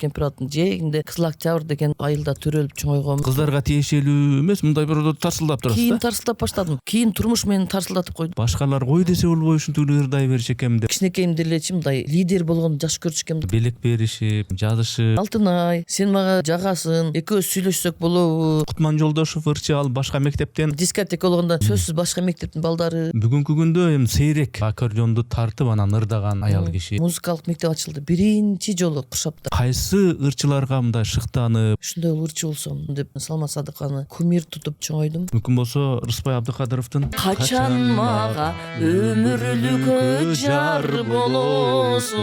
кемпир атынын жээгинде Кызыл Октябрь деген айылда төрөлүп чоңойгом. Кыздарга тиешелүү эмес, мындай бир тарсылдап турасыз Кийин да. тарсылдап баштадым. Кийин турмуш мени тарсылдатып койду. Башкалар кой десе болбой ушинтип ырдай бериш экен деп. Кичинекейимде элечи мындай лидер болгону жакшы көрчү экен. Белек беришип, жазышып. Алтынай, сен мага жагасың, экөөбүз сүйлөшсөк болобу? Кутман Жолдошов ырчы ал башка мектептен. Дискотека болгондо сөзсүз башка мектептин балдары. Бүгүнкү күндө эми сейрек аккордеонду тартып анан ырдаган аял киши. Музыкалык мектеп ачылды биринчи жолу Куршапта. Кайсы ырчыларга мындай шыктанып, Ушундай ырчы болсом деп Салма Садыканы кумир тутуп чоңойдум. мүмкүн болсо Рыспай Абдыкадыровдун Качан мага өмүрлүк жар болосуң.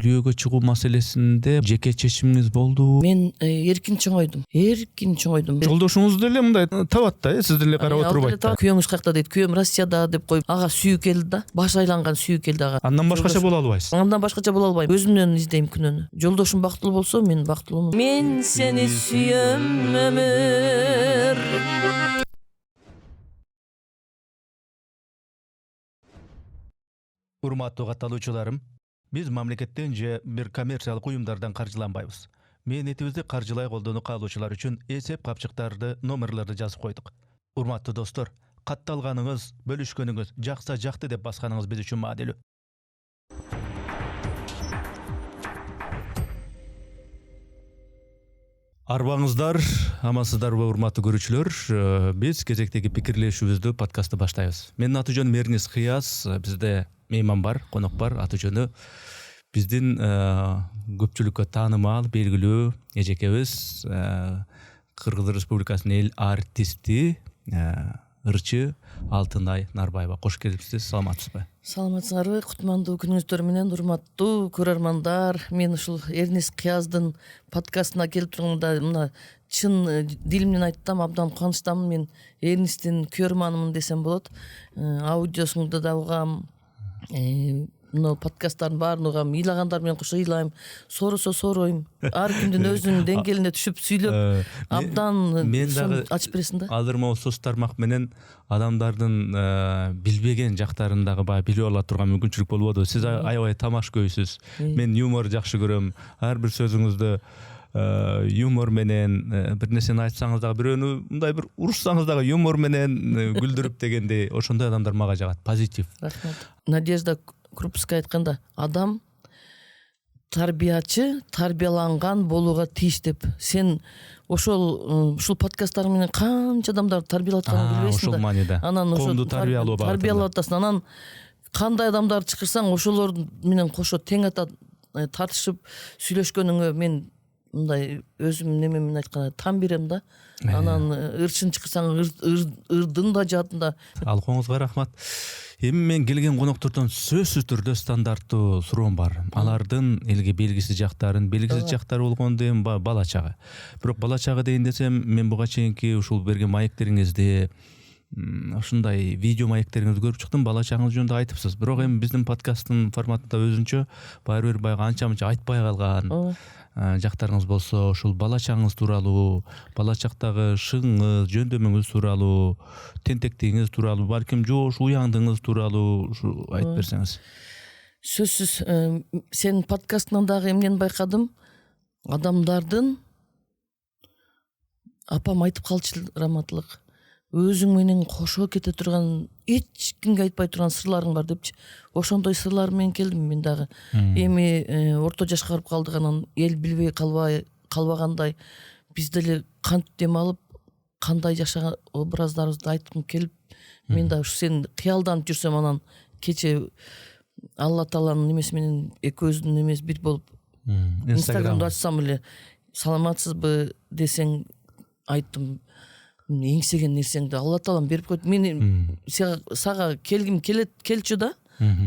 дүйөгө чыгуу маселесинде жеке чечимиңиз болду. Мен эркин чоңойдум. Жолдошуңуз деле мындай табат да, сиз деле карап отурбайт да. Күйөөңүз каякта дейт, күйөөм Россияда деп коюп, ага сүйүү келди да. Баш айланган сүйүү келди ага. Андан башкача боло албайсыз. Андан башкача боло албайм. Өзүмдөн издейм күнөөнү. Жолдошум бактылуу болсо, мен бактылуумун. Мен сени сүйөм өмүр. Урматтуу катталуучуларым, биз мамлекеттен же бир коммерциялык уюмдардан каржыланбайбыз. Мээнетибизди каржылай колдонуп калуучулар үчүн эсеп капчыктарды, номерлерди жазып койдук. Урматтуу достор, катталганыңыз, бөлүшкөнүңүз, жакса жакты деп басканыңыз биз үчүн маанилүү. Арбаңыздар, амансыздарбы урматтуу көрүүчүлөр? Биз кезектеги пикирлешүүбүздү подкастты баштайбыз. Менин аты жөнүм Эрнис Кыяз, бизде мейман бар, конок бар, аты жөнү биздин көпчүлүккө таанымал, белгилүү эжекебиз, Кыргыз Республикасынын эл артисти, ырчы Алтынай Нарбаева. Кош келипсиз, саламатсызбы? Саламатсыңарбы? Кутмандуу күнүңүздөр менен, урматтуу көрөрмандар. Мен ушул Эрнис Кыяздын подкастына келип турганда мына чын дилимден айттым, абдан кубанычтамын. Мен Эрнистин көрөрманымын десем болот. Аудиосуңду да угам, мына подкасттардын баарын угам, ыйлагандар менен кошо ыйлайм, сооросо сооройм. Ар кимдин өзүнүн деңгээлине түшүп сүйлөп, абдан ачып бересиң да. Алдырма соц тармак менен адамдардын билбеген жактарын дагы баягы билип ала турган мүмкүнчүлүк болуп атат. Сиз аябай тамашкөйсүз. Мен юмор жакшы көрөм. Ар бир сөзүңүздү юмор менен бир нерсени айтсаңыз дагы, бирөөнү мындай бир урушсаңыз дагы юмор менен күлдүрүп дегендей, ошондой адамдар мага жагат. Позитив. Рахмат. Надежда Крупская айтканда, адам тарбиячы, тарбияланган болууга тийиш деп. Сен ушул подкасттар менен канча адамдарды тарбиялап атканын билбейсиң да. Ошол мааниде. Анан Коомду тарбиялап атасың. Анан кандай адамдарды чакырсаң, ошолор менен кошо тең тартышып сүйлөшкөнүңө мен мындай өзүм немемен айтканда там берем да. Анан ырчын чакырсаң, ырдын да жатын да. Алкооңузга рахмат. Эми мен келген коноктордон сөзсүз түрдө стандарттуу суроом бар. Алардын элге белгисиз жактарын, белгисиз жактары болгондо эми бала чагы. Бирок бала чагы дейин десем, мен буга чейинки ушул берген маектериңизди, ушундай видео маектериңизди көрүп чыктым, бала чагыңыз жөнүндө айтыпсыз. Бирок эми биздин подкасттын форматында өзүнчө баары бир баягы анча-мынча айтпай калган жактарыңыз болсо, ушул бала чагыңыз тууралуу, бала чактагы шыгыңыз, жөндөмүңүз тууралуу, тентектигиңиз тууралуу, балким жоош уяңдыгыңыз тууралуу ушу айтып берсеңиз. Сөзсүз, сенин подкастыңан дагы эмнени байкадым? Адамдардын апам айтып калчу, раматылык, өзүң менен кошо кете турган, эч кимге айтпай турган сырларың бар депчи. Ошондой сырлар менен келдим мен дагы. Эми орто жашка барып калдык, анан эл билбей калбагандай, биз деле кантип дем алып, кандай жашаган образдарыбызды айткым келип, мен да ушу сен кыялданып жүрсөм, анан кече Алла Тааланын немеси менен экөөбүздүн немес бир болуп Инстаграмды ачсам эле, саламатсызбы десең, айттым, эңсеген нерсеңди Алла Таалам берип койду. Мен сага келгим келчү да.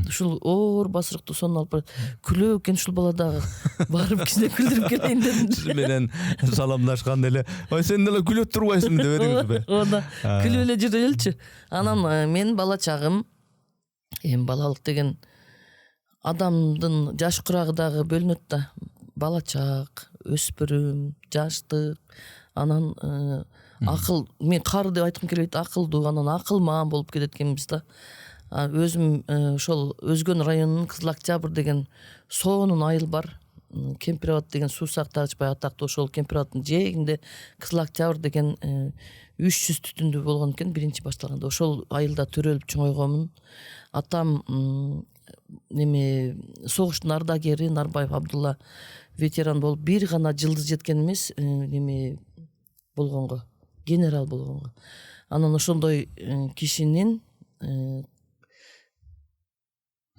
Ушул оор басырыктуу сонун алып барат. Күлөө экен ушул бала дагы. Барып кичине күлдүрүп келейин дедим. Сиз менен саламдашканда эле, ой сен деле күлөп турбайсың деп бериңизби? Оода күлүп эле жүрө элчи. Анан мен бала чагым, эми балалык деген адамдын жаш курагы дагы бөлүнөт да. Бала чак, өспүрүм, жаштык, анан акыл, мен кары деп айткым келбейт, акылдуу, анан акылман болуп кетет экенбиз да. Өзүм ошол Өзгөн районунун Кызыл Октябрь деген сонун айыл бар. Кемпирабад деген суу сактагычпай атактуу, ошол Кемпирабаддын жээгинде Кызыл Октябрь деген 300 түтүндүү болгон экен биринчи башталганда. Ошол айылда төрөлүп чоңойгонмун. Атам неме согуштун ардагери Нарбаев Абдулла ветеран болуп бир гана жылдыз жеткен эмес, неме болгонго, генерал болгонго. Анан ошондой кишинин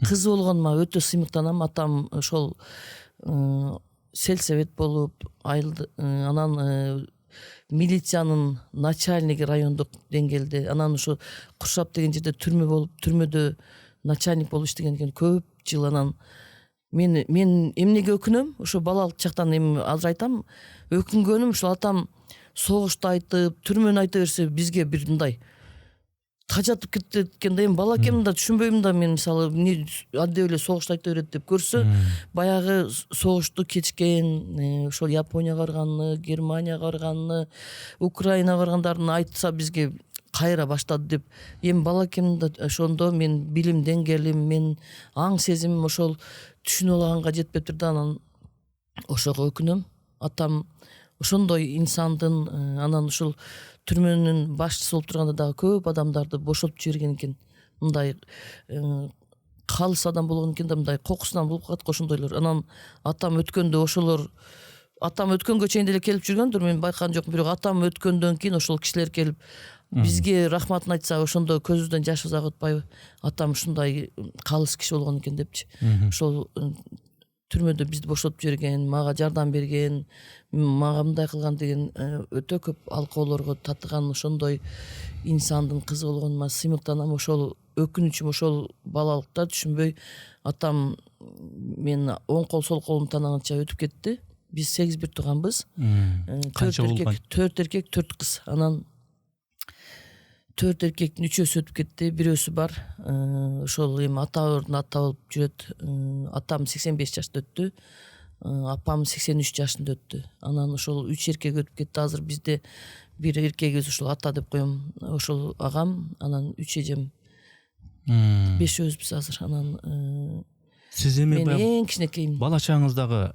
кызы болгонума өтө сыймыктанам. Атам ошол сельсовет болуп, анан милициянын начальниги райондук деңгээлде, анан ушу Куршап деген жерде түрмө болуп, түрмөдө начальник болуп иштеген экен көп жыл. Анан мен эмнеге өкүнөм? Ошо балалык чактан эми азыр айтам, өкүнгөнүм ушул атам согушту айтып, түрмөнү айта берсе бизге бир мындай тажатып кетет экен да. Эми бала экенмин да, түшүнбөйм да мен, мисалы андеп эле согушту айта берет деп көрсө, баягы согушту кечкен, ошол Японияга барганын, Германияга барганын, Украинага баргандарын айтса бизге кайра баштады деп. Эми бала экенмин да, ошондо мен билим деңгээлим, мен аң сезимим ошол түшүнө алаганга жетпептир да. Анан ошого өкүнөм. Атам ошондой инсандын, анан ушул түрмөнүн башчысы болуп турганда дагы көп адамдарды бошотуп жиберген экен. Мындай калыс адам болгон экен да, мындай кокусунан болуп калат ошондойлор. Анан атам өткөндө ошолор, атам өткөнгө чейин деле келип жүргөндүр, мен байкаган жокмун. Бирок атам өткөндөн кийин ошол кишилер келип бизге рахматын айтса, ошондо көзүбүздөн жашыбыз агып атпайбы? Атам ушундай калыс киши болгон экен депчи. Ошол түрмөдө бизди бошотуп жиберген, мага жардам берген, мага мындай кылган деген өтө көп алкоолорго татыган ошондой инсандын кызы болгонума сыймыктанам. Ошол өкүнүчүм ошол балалыкта түшүнбөй, атам мен оң кол сол колум таанаганча өтүп кетти. Биз 8 бир тууганбыз. 4 эркек 4 кыз. Анан 4 эркектин 3-өсү өтүп кетти, бирөөсү бар. Ошол эми ата ордуна ата болуп жүрөт. Атам 85 жашта өттү, апам 83 жашында өттү. Анан ошол 3 эркек өтүп кетти. Азыр бизде бир эркегибиз ушул ата деп коем, ошол агам, анан 3 эжем. 5-өзбүз азыр. Анан сиз эми мен эң кичинекеймин. Бала чагыңыздагы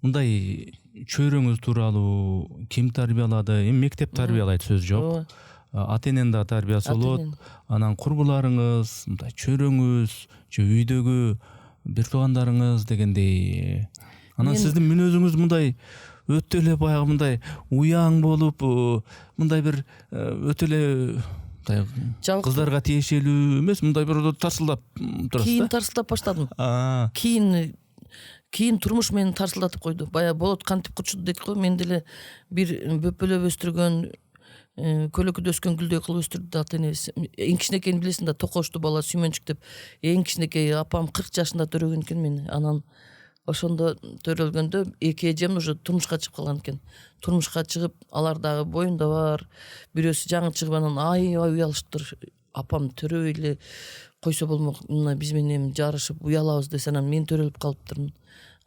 мындай чөйрөңүз тууралуу ким тарбиялады? Эми мектеп тарбиялайт сөз жок. Ата эненин да тарбиясы болот. Анан курбуларыңыз, мындай чөйрөңүз же үйдөгү бир туугандарыңыз дегендей. Анан сиздин мүнөзүңүз мындай өтө эле баягы мындай уяң болуп, мындай бир өтө эле кыздарга тиешелүү эмес, мындай бир тарсылдап турасыз да. Кийин тарсылдап баштадым. Кийин турмуш мени тарсылдатып койду. Бая болот кантип курчуду дейт го. Мен деле бир бөпөлөп өстүргөн, көлөкөдө өскөн гүлдөй кылып өстүрдү ата энебиз. Эң кичинекейин билесиң да, токошту бала сүймөнчүк деп. Эң кичинекей апам 40 жашында төрөгөн экен мени. Анан ошондо төрөлгөндө 2 эжем уже турмушка чыгып калган экен. Турмушка чыгып, алар дагы боюнда бар. Бирөөсү жаңы чыгып, анан аябай уялышыптыр. Апам төрөбөй эле койсо болмок, мына биз менен жарышып уялабыз десе, анан мен төрөлүп калыптырмын.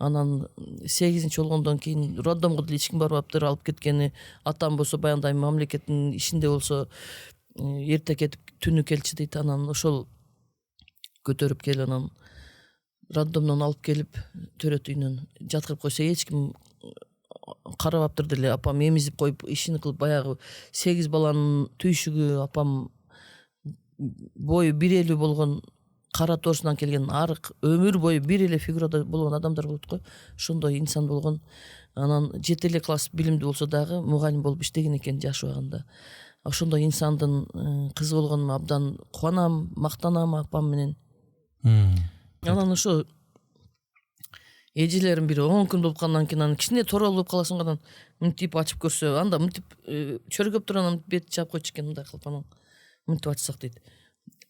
Анан 8-инчи болгондон кийин роддомго деле эч ким барбаптыр, алып кеткени. Атам болсо баягындай мамлекеттин ишинде болсо эрте кетип түнү келчи дейт. Анан ошол көтөрүп келип, анан роддомдон алып келип төрөт үйүнөн жаткырып койсо эч ким карабаптыр деле. Апам эмизип коюп, ишин кылып, баягы 8 баланын түйшүгү, апам бою 1,50 болгон, кара торсунан келген, арык, өмүр бою бир эле фигурада болгон адамдар болот го. Ошондой инсан болгон. Анан 7 эле класс билимдүү болсо дагы мугалим болуп иштеген экен жаш убагында. Ошондой инсандын кызы болгонума абдан кубанам, мактанам апам менен. Анан ошо эжелерим бир 10 күн болуп калгандан кийин, анан кичине торол болуп каласың, анан мынтип ачып көрсө, анда мынтип чөргөп туруп, анан бет жаап койчу экен, мындай кылып, анан мынтип ачсак дейт.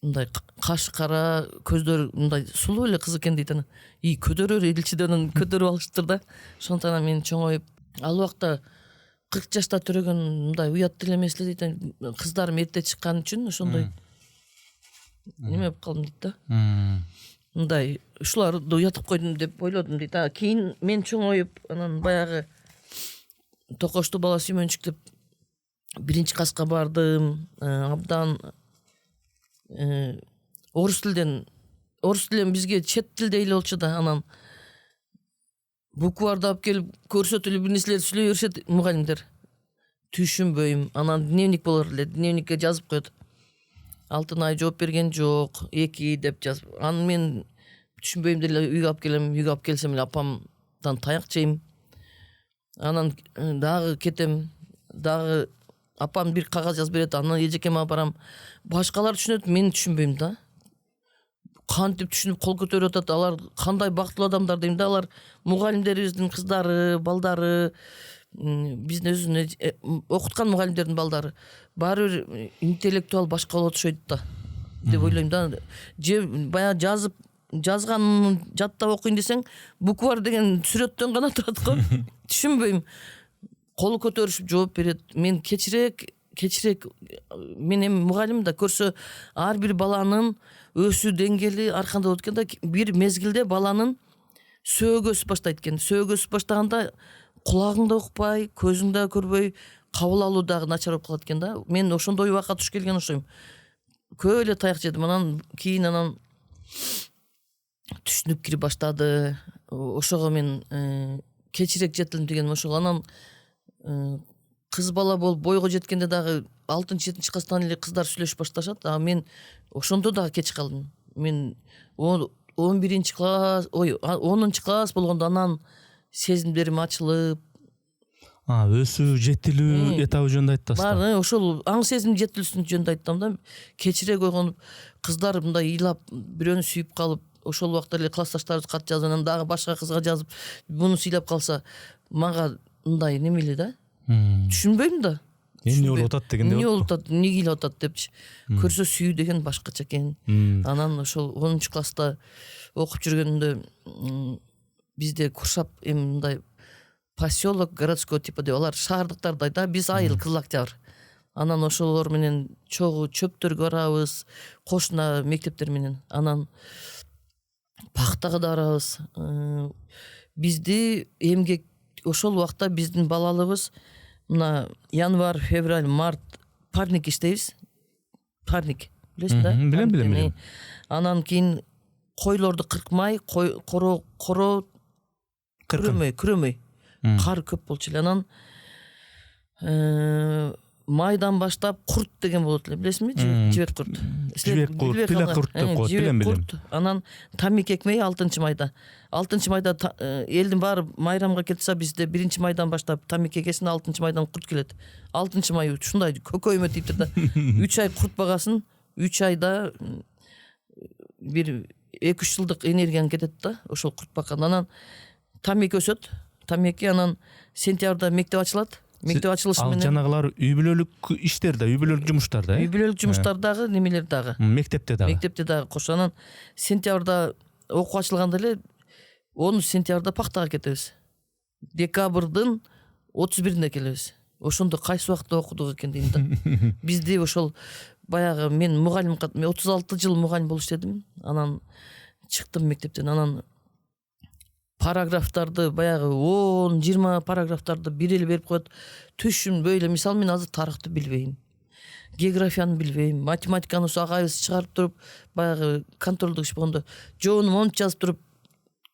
Мындай кашы кара, көздөр мындай сулуу эле кыз экен дейт. Анан көтөрөр элчиден көтөрүп алыштыр да. Ошондон анан мен чоңоюп, ал убакта 40 жашта төрөгөн мындай уят деле эмес эле дейт. Кыздарым эрте чыккан үчүн ошондой неме болуп калдым дейт да. Мындай ушуларды уятып койдум деп ойлодум дейт. Кийин мен чоңоюп, анан баягы токошту бала сүймөнчүк деп 1-класска бардым. Абдан орус тилден бизге чет тилдей эле болчу да. Анан букварды алып келип көрсөтүлүп бир нерселерди сүйлөй беришет мугалимдер. Түшүнбөйм. Анан дневник болор эле, дневникке жазып коет. Алтынай жооп берген жок, 2 деп жазып. Анан мен түшүнбөйм деле үйгө алып келем, үйгө алып келсем эле апамдан таяк жейм. Анан дагы кетем, дагы апам бир кагаз жазып берет, анан эжекеме барам. Башкалар түшүнөт, мен түшүнбөйм да. Кантип түшүнүп кол көтөрүп атат, алар кандай бактылуу адамдар дейм да, алар мугалимдерибиздин кыздары, балдары, биздин өзүнүн окуткан мугалимдердин балдары баары бир интеллектуал башка болот окшойт да деп ойлойм да. Же баягы жазганын жаттап окуйн десең, буквар деген сүрөттөн гана турат го. Түшүнбөйм. Кол көтөрүшүп жооп берет. Мен кечирээк мен эми мугалим да, көрсө ар бир баланын өсүү деңгээли ар кандай болот экен да. Бир мезгилде баланын сөөгү өсүп баштайт экен. Сөөгү өсүп баштаганда кулагың да укпай, көзүң да көрбөй, кабыл алуу дагы начар болуп калат экен да. Мен ошондой убакка туш келген окшойм. Көп эле таяк жедим. Анан кийин түшүнүп кире баштады. Ошого мен кечирээк жетилдим деген ошол. Анан кыз бала болуп бойго жеткенде дагы 6-7 класстан эле кыздар сүйлөшүп башташат. А мен ошондо дагы кеч калдым. Мен 11 класс, 10 класс болгондо анан сезимдерим ачылып, өсүү, жетилүү этабы жөнүндө айтасыз. Бар, ошол аң сезим жетилүүсүн жөнүндө айттым да. Кечирээк ойгонуп, кыздар мындай ыйлап, бирөөнү сүйүп калып, ошол убакта эле классташтарыбыз кат жазып, анан дагы башка кызга жазып, буну сыйлап калса, мага мындай немели да. Түшүнбөйм да. Эмне болуп атат дегенде. Эмне болуп атат, эмне келип атат депчи. Көрсө сүйүү деген башкача экен. Анан ошол 10 класста окуп жүргөндө бизде Куршап эми мындай поселок городской типа деп, алар шаардыктардай да, биз айыл Кызыл Октябрь. Анан ошолор менен чогуу чөптөргө барабыз, кошуна мектептер менен. Анан пахтага да барабыз. Бизди эмгек ошол убакта биздин балалыгыбыз мына январь, февраль, март парник иштейбиз. Парник, билесиң да? Билем. Анан кийин койлорду кыркмай, коро күрөмөй. Кар көп болчу эле. Анан майдан баштап курт деген болот эле, билесиңби? Жибек курт. Жибек курт, пила курт деп коет, билем. Анан тамик экмей 6-майда. 6-майда элдин баары майрамга кетсе, бизде 1-майдан баштап тамик экесин, 6-майдан курт келет. 6-май ушундай көкөймө типтир да. 3 ай курт багасын, 3 айда бир 2-3 жылдык энергияң кетет да, ошол курт баккан. Анан тамик өсөт. Тамеки, анан сентябрда мектеп ачылат. Мектеп ачылышы менен. Ал жанагылар үй бүлөлүк иштер да, үй бүлөлүк жумуштар да. Үй бүлөлүк жумуштар дагы, немелер дагы. Мектепте дагы. Кош. Анан сентябрда окуу ачылганда эле 10 сентябрда пахтага кетебиз. Декабрдын 31-ине келебиз. Ошондо кайсы убакта окудук экен дейм да. Бизди ошол баягы мен мугалим, мен 36 жыл мугалим болуп иштедим. Анан чыктым мектептен. Анан параграфтарды баягы 10-20 параграфтарды бир эле берип коет. Түшүнбөй эле, мисалы мен азыр тарыхты билбейм. Географияны билбейм, математиканы агайыбыз чыгарып туруп, баягы контролдук иш болгондо жоонун монт жазып туруп,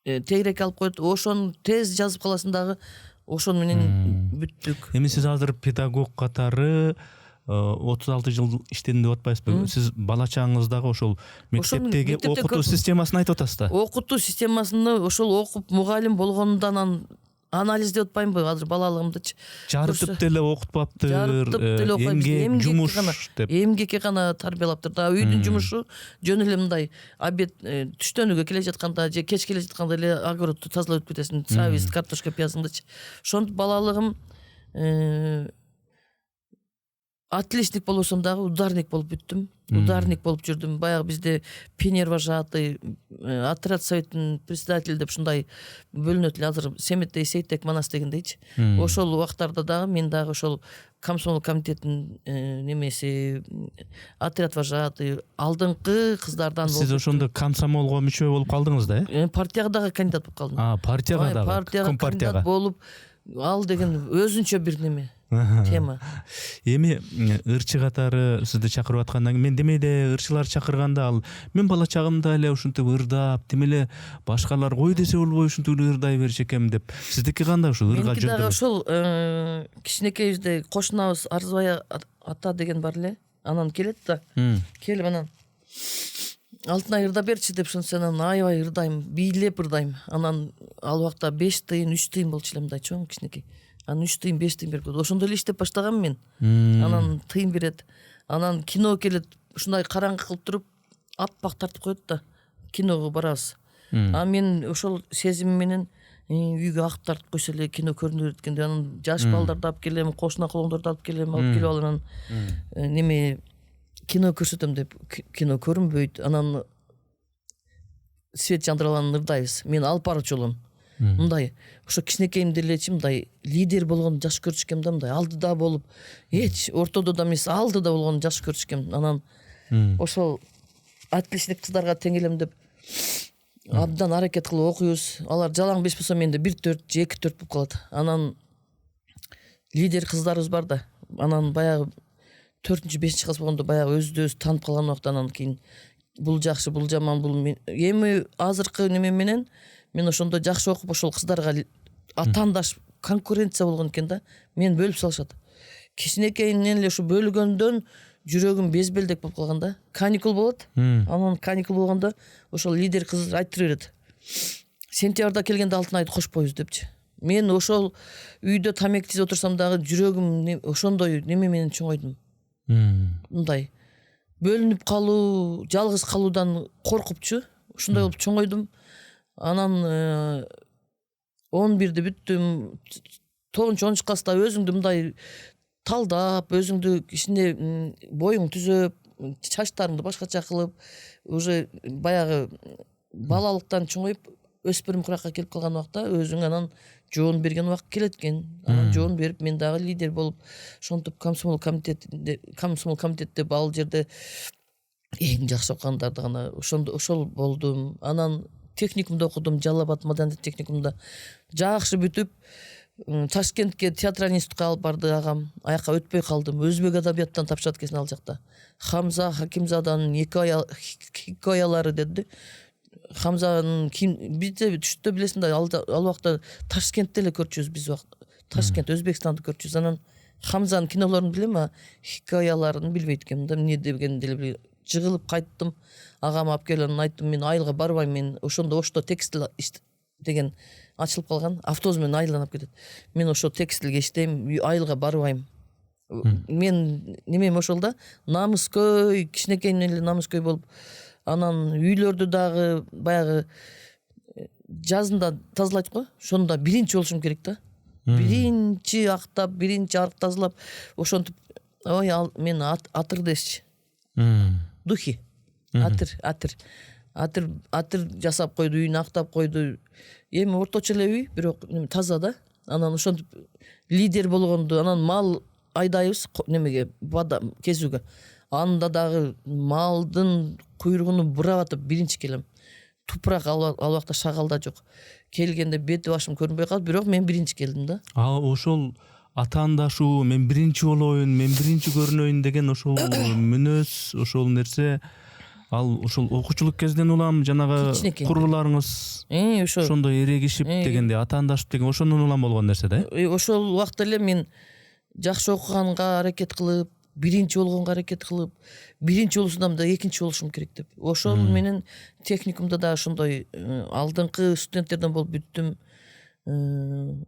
тегерек алып коет. Ошону тез жазып каласың дагы, ошону менен бүттүк. Эми сиз азыр педагог катары 36 жыл иштедим деп атпайсызбы? Сиз бала чагыңыздагы ошол мектептеги окутуу системасын айтып атасыз да? Окутуу системасыны ошол окуп мугалим болгондон анализдеп атпаймынбы азыр балалыгымдычы? Жарытып деле окутпаптыр, эмгек, жумуш деп. Эмгекке гана тарбиялаптыр да. Үйдүн жумушу жөн эле мындай обед түштөнүүгө келе жатканда же кеч келе жатканда эле огородду тазалап өтүп кетесиң, сабиз, картошка, пиязыңдычы. Ошондо балалыгым отличник болсом дагы ударник болуп бүттүм. Ударник болуп жүрдүм. Баягы бизде пионер вожатый, отряд советтин председатель деп ушундай бөлүнөт эле. Азыр Семеттей Сейтек Манас дегендейчи. Ошол убактарда дагы мен дагы ошол комсомол комитетинин немеси, отряд вожатый, алдыңкы кыздардан болуп. Сиз ошондо комсомолго мүчө болуп калдыңыз да, Партияга дагы кандидат болуп калдым. Партияга дагы, Компартияга кандидат болуп, ал деген өзүнчө бир неме. тема. Эми ырчы катары сизди чакырып аткандан кийин мен демейде ырчылар чакырганда ал мен бала чагымда эле ушинтип ырдап тим эле башкалар кой десе болбой ушинтип ырдай берчү экем деп. Сиздики кандай ушу ырга Меники дагы жүрдү? ошол кичинекейибизде кошунабыз Арзыбай ата деген бар эле. Анан келет да. Келип анан Алтынай ырдап берчи деп ушинтсе анан аябай ырдайм, бийлеп ырдайм. Анан ал убакта 5 тыйын, 3 тыйын болчу эле мындай чоң кичинекей. Анан 3 тыйын, 5 тыйын берип койду. Ошондо эле иштеп баштагам мен. Анан тыйын берет. Анан кино келет. Ушундай караңгы кылып туруп, аппак тартып коет да. Киного барабыз. А мен ошол сезим менен үйгө ак тартып койсо эле кино көрүнө берет экен деп анан жаш балдарды алып келем, кошуна колоңдорду алып келем, алып келип алып анан неме кино көрсөтөм деп кино көрүнбөйт. Анан свет жандырып анан ырдайбыз. Мен алып барчу болом. Мындай ошо кичинекейимде элечи мындай лидер болгонду жакшы көрчү экем да, мындай алдыда болуп, эч ортодо да эмес, алдыда болгонду жакшы көрчү экем. Анан ошол отличник кыздарга тең элем деп абдан аракет кылып окуйбуз. Алар жалаң 5 болсо менде 1-4 же 2-4 болуп калат. Анан лидер кыздарыбыз бар да. Анан баягы 4-5 класс болгондо баягы өзү таанып калган убакта анан кийин бул жакшы, бул жаман, бул эми азыркы неме менен мен ошондо жакшы окуп ошол кыздарга атаандаш конкуренция болгон экен да. Мен бөлүп салышат. Кичинекейинен эле ушу бөлгөндөн жүрөгүм безбелдек болуп калган да. Каникул болот. Анан каникул болгондо ошол лидер кыз айтып берет. Сентябрда келгенде Алтынайды кошпойбуз депчи. Мен ошол үйдө тамеки тизип отурсам дагы жүрөгүм ошондой неме менен чоңойдум. Мындай бөлүнүп калуу, жалгыз калуудан коркупчу. Ушундай болуп чоңойдум. Анан 11-ди бүттүм. 9-10 класста өзүңдү мындай талдап, өзүңдү кичине боюң түзөп, чачтарыңды башкача кылып, уже баягы балалыктан чоңоюп, өспүрүм куракка келип калган убакта өзүң анан жоон берген убакыт келет экен. Анан жоон берип, мен дагы лидер болуп, ошентип комсомол комитетте ал жерде эң жакшы окугандарды гана ошол болдум. Анан техникумда окудум, Жалал Абад маданият техникумда. Жакшы бүтүп, Ташкентке театральный институтка алып барды агам. Аяка өтпөй калдым. Өзбек адабияттан тапшырат экен ал жакта. Хамза Хакимзаданын хикаялары деди. Хамзанын бизде түштө билесиң да, ал убакта Ташкентте эле көрчүбүз биз убакта. Ташкент, Өзбекстанды көрчүбүз. Анан Хамзанын кинолорун билем, а хикаяларын билбейт экенмин да. Эмне дегенди эле жыгылып кайттым. Агам алып келип анан айттым, мен айылга барбайм, мен ошондо Ошто текстиль деген ачылып калган. Автобус менен айланып кетет. Мен ошо текстилге иштейм, айылга барбайм. Мен немем ошол да, намыскөй, кичинекейинен эле намыскөй болуп, анан үйлөрдү дагы баягы жазында тазалайт го, ошондо биринчи болушум керек да. Биринчи актап, биринчи арык тазалап, ошентип, ой, мен атыр десчи. Духи. Атыр жасап койду, үйүн актап койду. Эми орточо эле үй, бирок таза да. Анан ошентип лидер болгонду, анан мал айдайбыз немеге, кезүүгө. Анда дагы малдын куйругуну бурап атып биринчи келем. Тупурак ал убакта шагалда жок. Келгенде бети башым көрүнбөй калды, бирок мен биринчи келдим да. Ошол атаандашуу, мен биринчи болоюн, мен биринчи көрүнөйүн деген ошол мүнөз, ошол нерсе ал ошол окуучулук кезден улам жанагы курбуларыңыз ошондой эрегишип дегенде атаандашып деген ошондон улам болгон нерсе да. Ошол убакта эле мен жакшы окуганга аракет кылып, биринчи болгонго аракет кылып, биринчи болсом да экинчи болушум керек деп. Ошол менен техникумда да ошондой алдыңкы студенттерден болуп бүттүм.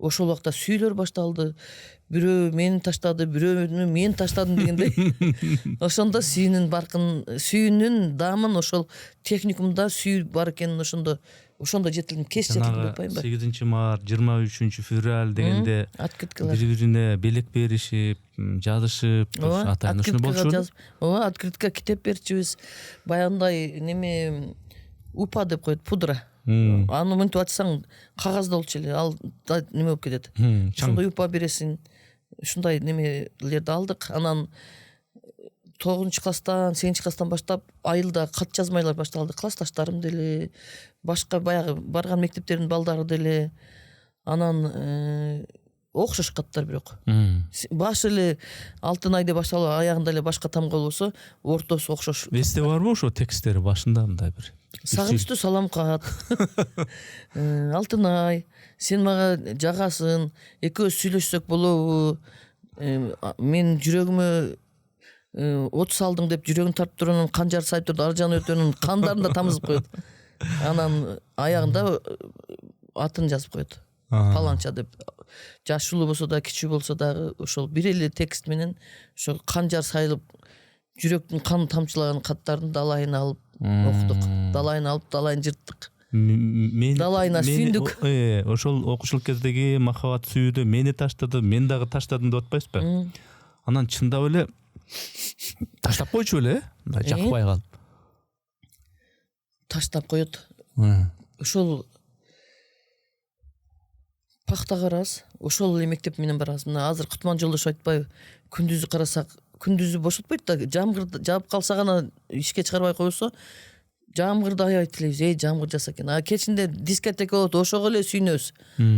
Ошол убакта сүйүлөр башталды. Бирөө мени таштады, бирөөнү мен таштадым дегендей. Ошондо сүйүүнүн дамын ошол техникумда сүйүү бар экенин ошондо жетилдим. Кеч жетилдим деп атпайм ба? 8 март, 23 февраль дегенде бири-бирине белек беришип, жазышып, атайын ушуну болчу. Ооба, открытка китеп берчүбүз. Баягындай неме упа деп коет, пудра. Аны мынтип ачсаң кагазда болчу эле, ал неме болуп кетет. Ошондой упа бересиң. Ушундай немелерди алдык. Анан 9-класстан, 8-класстан баштап айылда кат жазмайлар башталды. Классташтарым деле, башка баягы барган мектептердин балдары деле. Анан окшош каттар бирок. Башы эле алтын айда башталып, аягында эле башка тамга болсо, ортосу окшош. Эсте барбы ошо тексттери башында мындай бир? Сагынычтуу салам кат. Алтын ай, сен мага жагасың, экөөбүз сүйлөшсөк болобу? Мен жүрөгүмө от салдың деп жүрөгүн тартып турганын канжар сайып турду, ар жагына өтөнүн кандарын да тамызып коет. Анан аягында атын жазып коет. Паланча деп. Жашылуу болсо да, кичүү болсо дагы ошол бир эле текст менен ошо канжар сайылып жүрөктүн кан тамчылаган каттарын далайын алып окудук. Далайын алып, далайын жырттык. Далайына сүйүндүк. Ошол окушул кездеги махабат сүйүүдө мени таштады, мен дагы таштадым деп атпайсызбы? Анан чындап эле таштап койчу эле, жакпай калып. Таштап коет. Ошол пахтага барабыз. Ошол эле мектеп менен барабыз. Мына азыр Кутман жолдош айтпайбы? Күндүзү карасак, күндүзү бошотпойт да, жамгыр жаап калса гана ишке чыгарбай койсо, жамгырды аябай тилейбиз. Жамгыр жаса экен. Кечинде дискотека болот, ошого эле сүйүнөбүз.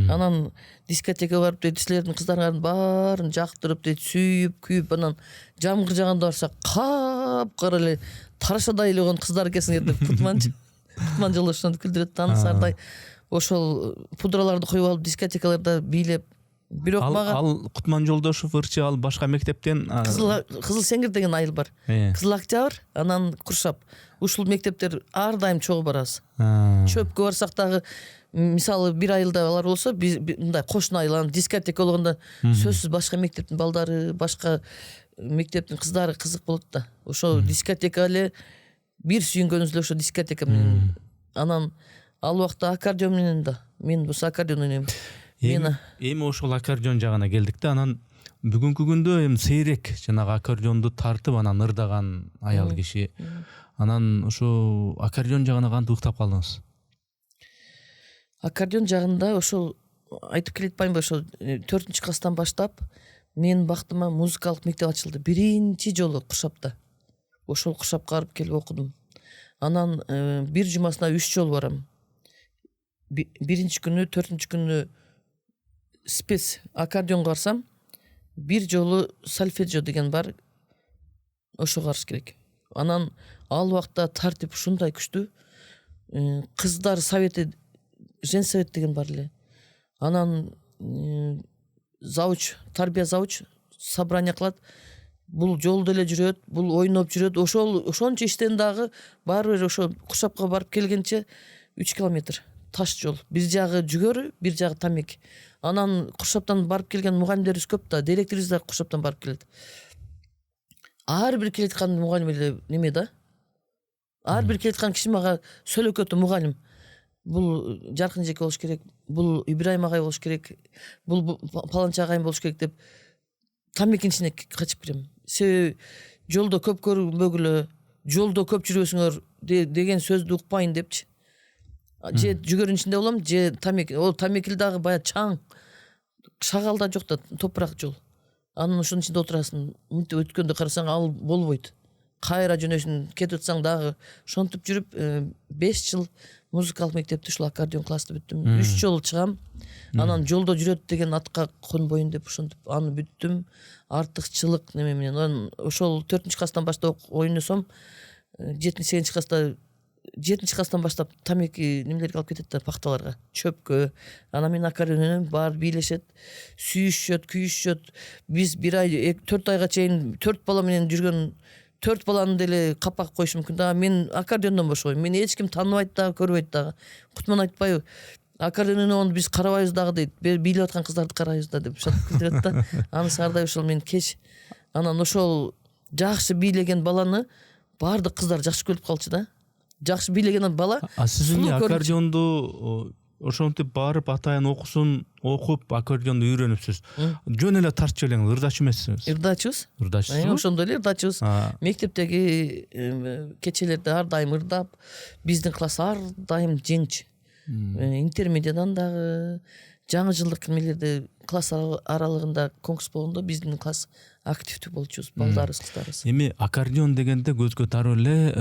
Анан дискотека барып дейт, силердин кыздарыңардын баарын жактырып дейт, сүйүп, күйүп, анан жамгыр жаганда барсак, кап-кара эле тарашадай эле болгон кыздар экенсиңер деп Кутман жолдошун күлдүрөт, Танысардай. Ошол пудраларды коюп алып дискотекаларда бийлеп, бирок мага ал Кутман жолдошов ырчы, ал башка мектептен Кызыл Сеңир деген айыл бар. Кызыл Октябрь, анан Куршап. Ушул мектептер ар дайым чогуу барабыз. Чөпкө барсак дагы, мисалы бир айылда алар болсо, мындай кошуна айыл, дискотека болгондо сөзсүз башка мектептин балдары, башка мектептин кыздары кызык болот да. Ошо дискотека эле бир сүйүнгөнүбүз эле ошо дискотека менен. Анан ал убакта аккордеон менен да. Мен болсо аккордеон ойнойм. Эми ошол аккордеон жагына келдик да, анан бүгүнкү күндө эми сейрек жанагы аккордеонду тартып анан ырдаган аял киши. Анан ошо аккордеон жагына кантип уктап калдыңыз? Аккордеон жагында ошол айтып келетпаймынбы, ошол 4-класстан баштап менин бактыма музыкалык мектеп ачылды. Биринчи жолу Куршапта. Ошол Куршапка барып келип окудум. Анан бир жумасына 3 жолу барам. Биринчи күнү, 4-күнү спец аккордеонго барсам, бир жолу сольфеджио деген бар, ошого барыш керек. Анан ал убакта тартип ушундай күчтүү, кыздар совети, женсовет деген бар эле. Анан завуч, тарбия завуч собрание кылат. Бул жолдо эле жүрөт, бул ойноп жүрөт. Ошончо иштен дагы баары бир ошо Куршапка барып келгенче 3 километр таш жол. Бир жагы жүгөрү, бир жагы тамек. Анан Куршаптан барып келген мугалимдерибиз көп да, директорубуз да Куршаптан барып келет. Ар бир келеткан мугалим эле неме да. Ар бир келеткан киши мага сөйлөкөтү мугалим. Бул Жаркын эжеке болуш керек, бул Ибрайым агай болуш керек, бул Паланча агайым болуш керек деп тамекинин ичине качып кирем. Себеби жолдо көп көрүнбөгүлө, жолдо көп жүрөсүңөр деген сөздү укпайын депчи. Же жүгөрүнүн ичинде болом, же тамеки. Ол тамекил дагы бая чаң. Шагалда жок да, топурак жол. Анын ошонун ичинде отурасың, мынтип өткөндө карасаң ал болбойт. Кайра жөнөшүн кетип атсаң дагы шонтуп жүрүп 5 жыл музыкалык мектепти ушул аккордеон класты бүттүм. 3 жолу чыгам. Анан жолдо жүрөт деген атка конбойн деп ошентип аны бүттүм. Артыкчылык неме менен. Анан ошол 4-класстан баштап ойносом, 7-8 класста 7-класстан баштап тамеки немелерге алып кетет да, пахталарга, чөпкө. Анан мен аккордеон баар бийлешет, сүйүшөт, күйүшөт. Биз бир ай, 4 айга чейин 4 бала менен жүргөн, 4 баланы деле капак коюш мүмкүн да. Мен аккордеондон бошойм. Мени эч ким тааныбайт дагы, көрбөйт дагы. Кутман айтпайбы? Аккордеон биз карабайбыз дагы дейт. Бийлеп аткан кыздарды карайбыз да деп күлдүрөт да. Анысы ар дайым ошол мен кеч. Анан ошол жакшы бийлеген баланы баардык кыздар жакшы көрүп калчу да. Жакшы бийлеген бала. Сиз эмне аккордеонду ошентип барып атайын окусун, окуп аккордеонду үйрөнүпсүз. Жөн эле тартчу элең, ырдачу эмессиз? Ырдачубуз. Ошондой эле ырдачубуз. Мектептеги кечелерде ар дайым ырдап, биздин класс ар дайым жеңчү. Интермедиядан дагы жаңы жылдык немелерде класс аралыгында конкурс болгондо биздин класс активдүү болчубуз, балдарыбыз, кыздарыбыз. Эми аккордеон дегенде көзгө дароо эле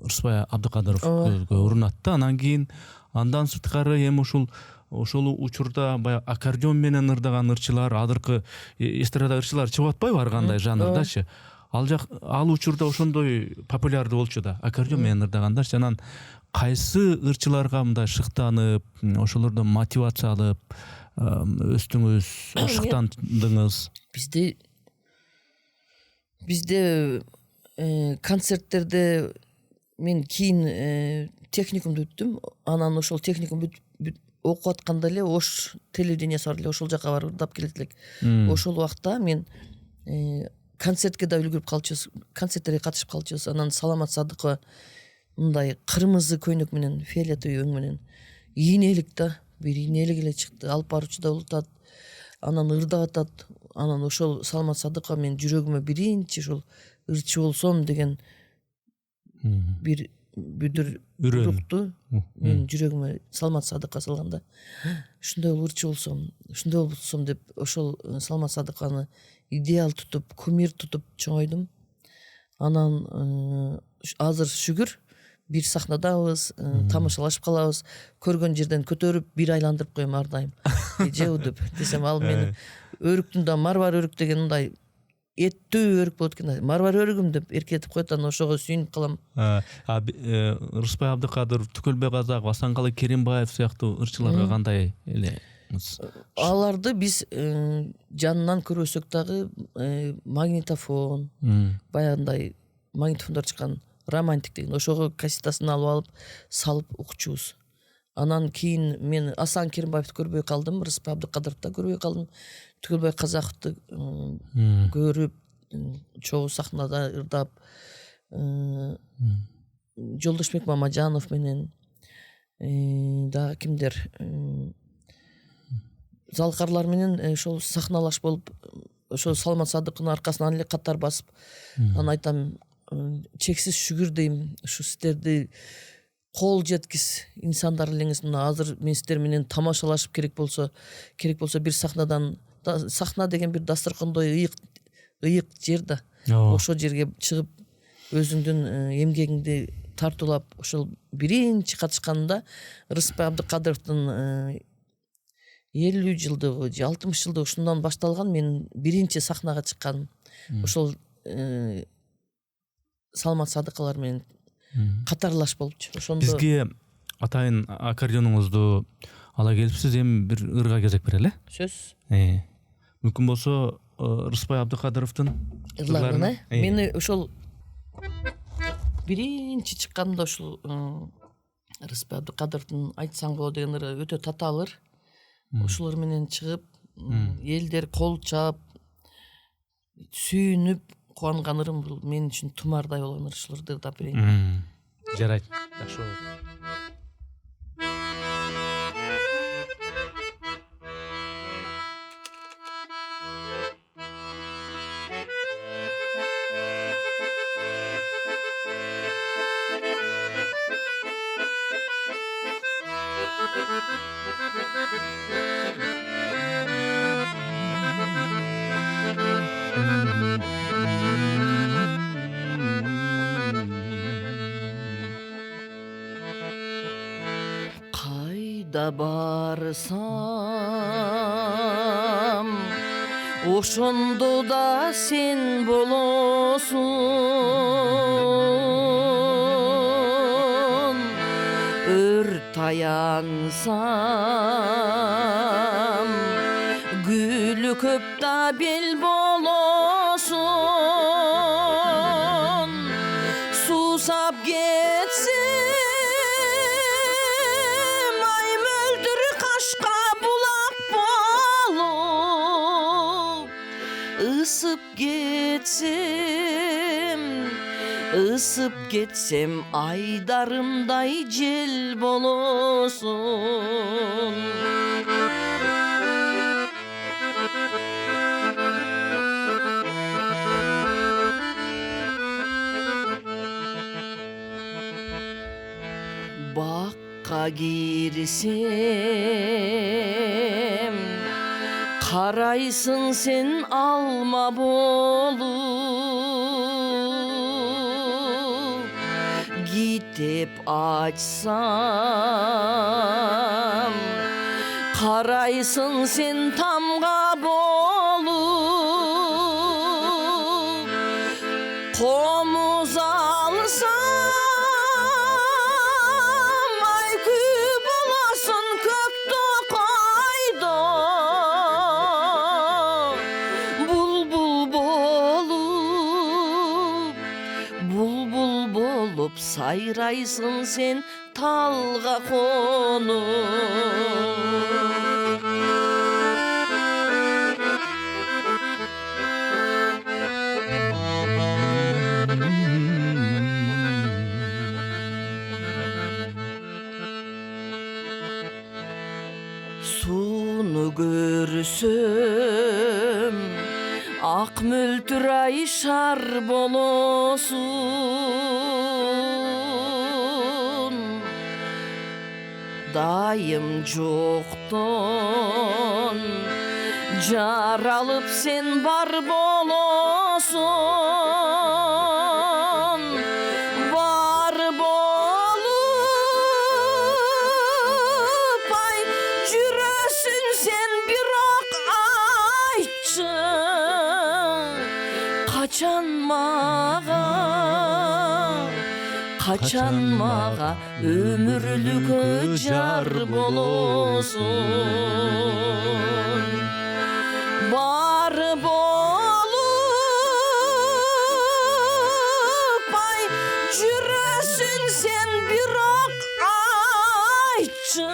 Русбай Абдыкадыров көзгө урунат да. Анан кийин андан сырткары эми ушул ошол учурда баягы аккордеон менен ырдаган ырчылар, азыркы эстрада ырчылар чыгып атпайбы ар кандай жанрдачы. Ал учурда ошондой популярдуу болчу да, аккордеон менен ырдагандарчы. Анан кайсы ырчыларга мындай шыктанып, ошолордон мотивация алып өстүңүз, шыктандыңыз? Бизде концерттерде мен кийин техникумду бүттүм. Анан ошол техникум окуп атканда эле Ош телевидениясы бар эле, ошол жака барып ырдап келет элек. Ошол убакта мен концертке да үлгүрүп калчубуз, концерттерге катышып калчубуз. Анан Саламат Садыкова мындай кырмызы көйнөк менен, фиолетовый өң менен ийнелик да, бир ийнелик эле чыкты, алып баруучу да болуп, анан ырдап атат. Анан ошол Саламат Садыкова менин жүрөгүмө биринчи ошол ырчы болсом деген бир бүдүр урукту менин жүрөгүмө Саламат Садыкова салганда, ушундай ырчы болсом деп ошол Саламат Садыкованы идеал тутуп, кумир тутуп чоңойдум. Анан азыр шүгүр бир сахнадабыз, тамашалашып калабыз, көргөн жерден көтөрүп бир айландырып коем ар дайым. Жеу деп десем, ал мени өрүктүн да марвар өрүк деген мындай эттүү өрүк болот экен. Марвар өрүгүм деп эркелетип коет, анан ошого сүйүнүп калам. Рыспай Абдыкадыров, Түкөлбек Казак, Асанкалы Керимбаев сыяктуу ырчыларга кандай эле? Аларды биз жанынан көрбөсөк дагы магнитофон, баягындай магнитофондор чыккан, романтик деген, ошого кассетасын алып алып салып укчубуз. Анан кийин мен Асан Керимбаевди көрбөй калдым, Рыспай Абдыкадыровду көрбөй калдым. Түкөлбек Казаковду көрүп, чогуу сахнада ырдап, Жолдошбек Мамажанов менен дагы кимдер, залкарлар менен ошол сахналаш болуп, ошол Саламат Садыковдун аркасынан эле катар басып, анан айтам, чексиз шүгүр дейм, ушу сиздерди кол жеткис инсандар элеңиз. Мына азыр мен сиздер менен тамашалашып керек болсо бир сахнадан, сахна деген бир дасторкондой ыйык жер да. Ошол жерге чыгып өзүңдүн эмгегиңди тартуулап, ошол биринчи катышканымда Рыспай Абдыкадыровдун 50 жылдыгы же 60 жылдыгы ушундан башталган мен биринчи сахнага чыкканым. Ошол Саламат Садыковалар менен катарлаш болупчу. Ошондо бизге атайын аккордеонуңузду ала келипсиз, эми бир ырга кезек берели. Сөз. Мүмкүн болсо Рыспай Абдыкадыровдун ырларына мени ошол биринчи чыкканымда ушул Рыспай Абдыкадыровдун Айтсаң болот деген ыры өтө татаал ыр. Ошолор менен чыгып, элдер кол чаап, сүйүнүп кубанган ырым, бул мен үчүн тумардай болгон ыр. Ушуларды ырдап берейин. Жарайт, жакшы болот. Кайда барсам ошондо да сен болосуң, өр таянсам гүлү көп да бел болосуң, сусап кетсем ай мөлдүр кашка булак болуп, ысып кетсем айдарымдай жел болосуң. Бакка кирсем карайсың сен алма болуп, китеп ачсам Карайсың сен тамга болуп, комуз алсам, айкү боласың көктө кайда. Булбул болуп, сайрайсың сен талга конуп. Суну көрсөм, ак мөлтүр ай шар болосун. Дайым жоктон жаралып сен бар болосун. Бар болуп, ай жүрөсүң сен, бирок айтчы, качан мага өмүрлүк жар болосун. Бар болуп, ай жүрөсүң сен, бирок айтчы,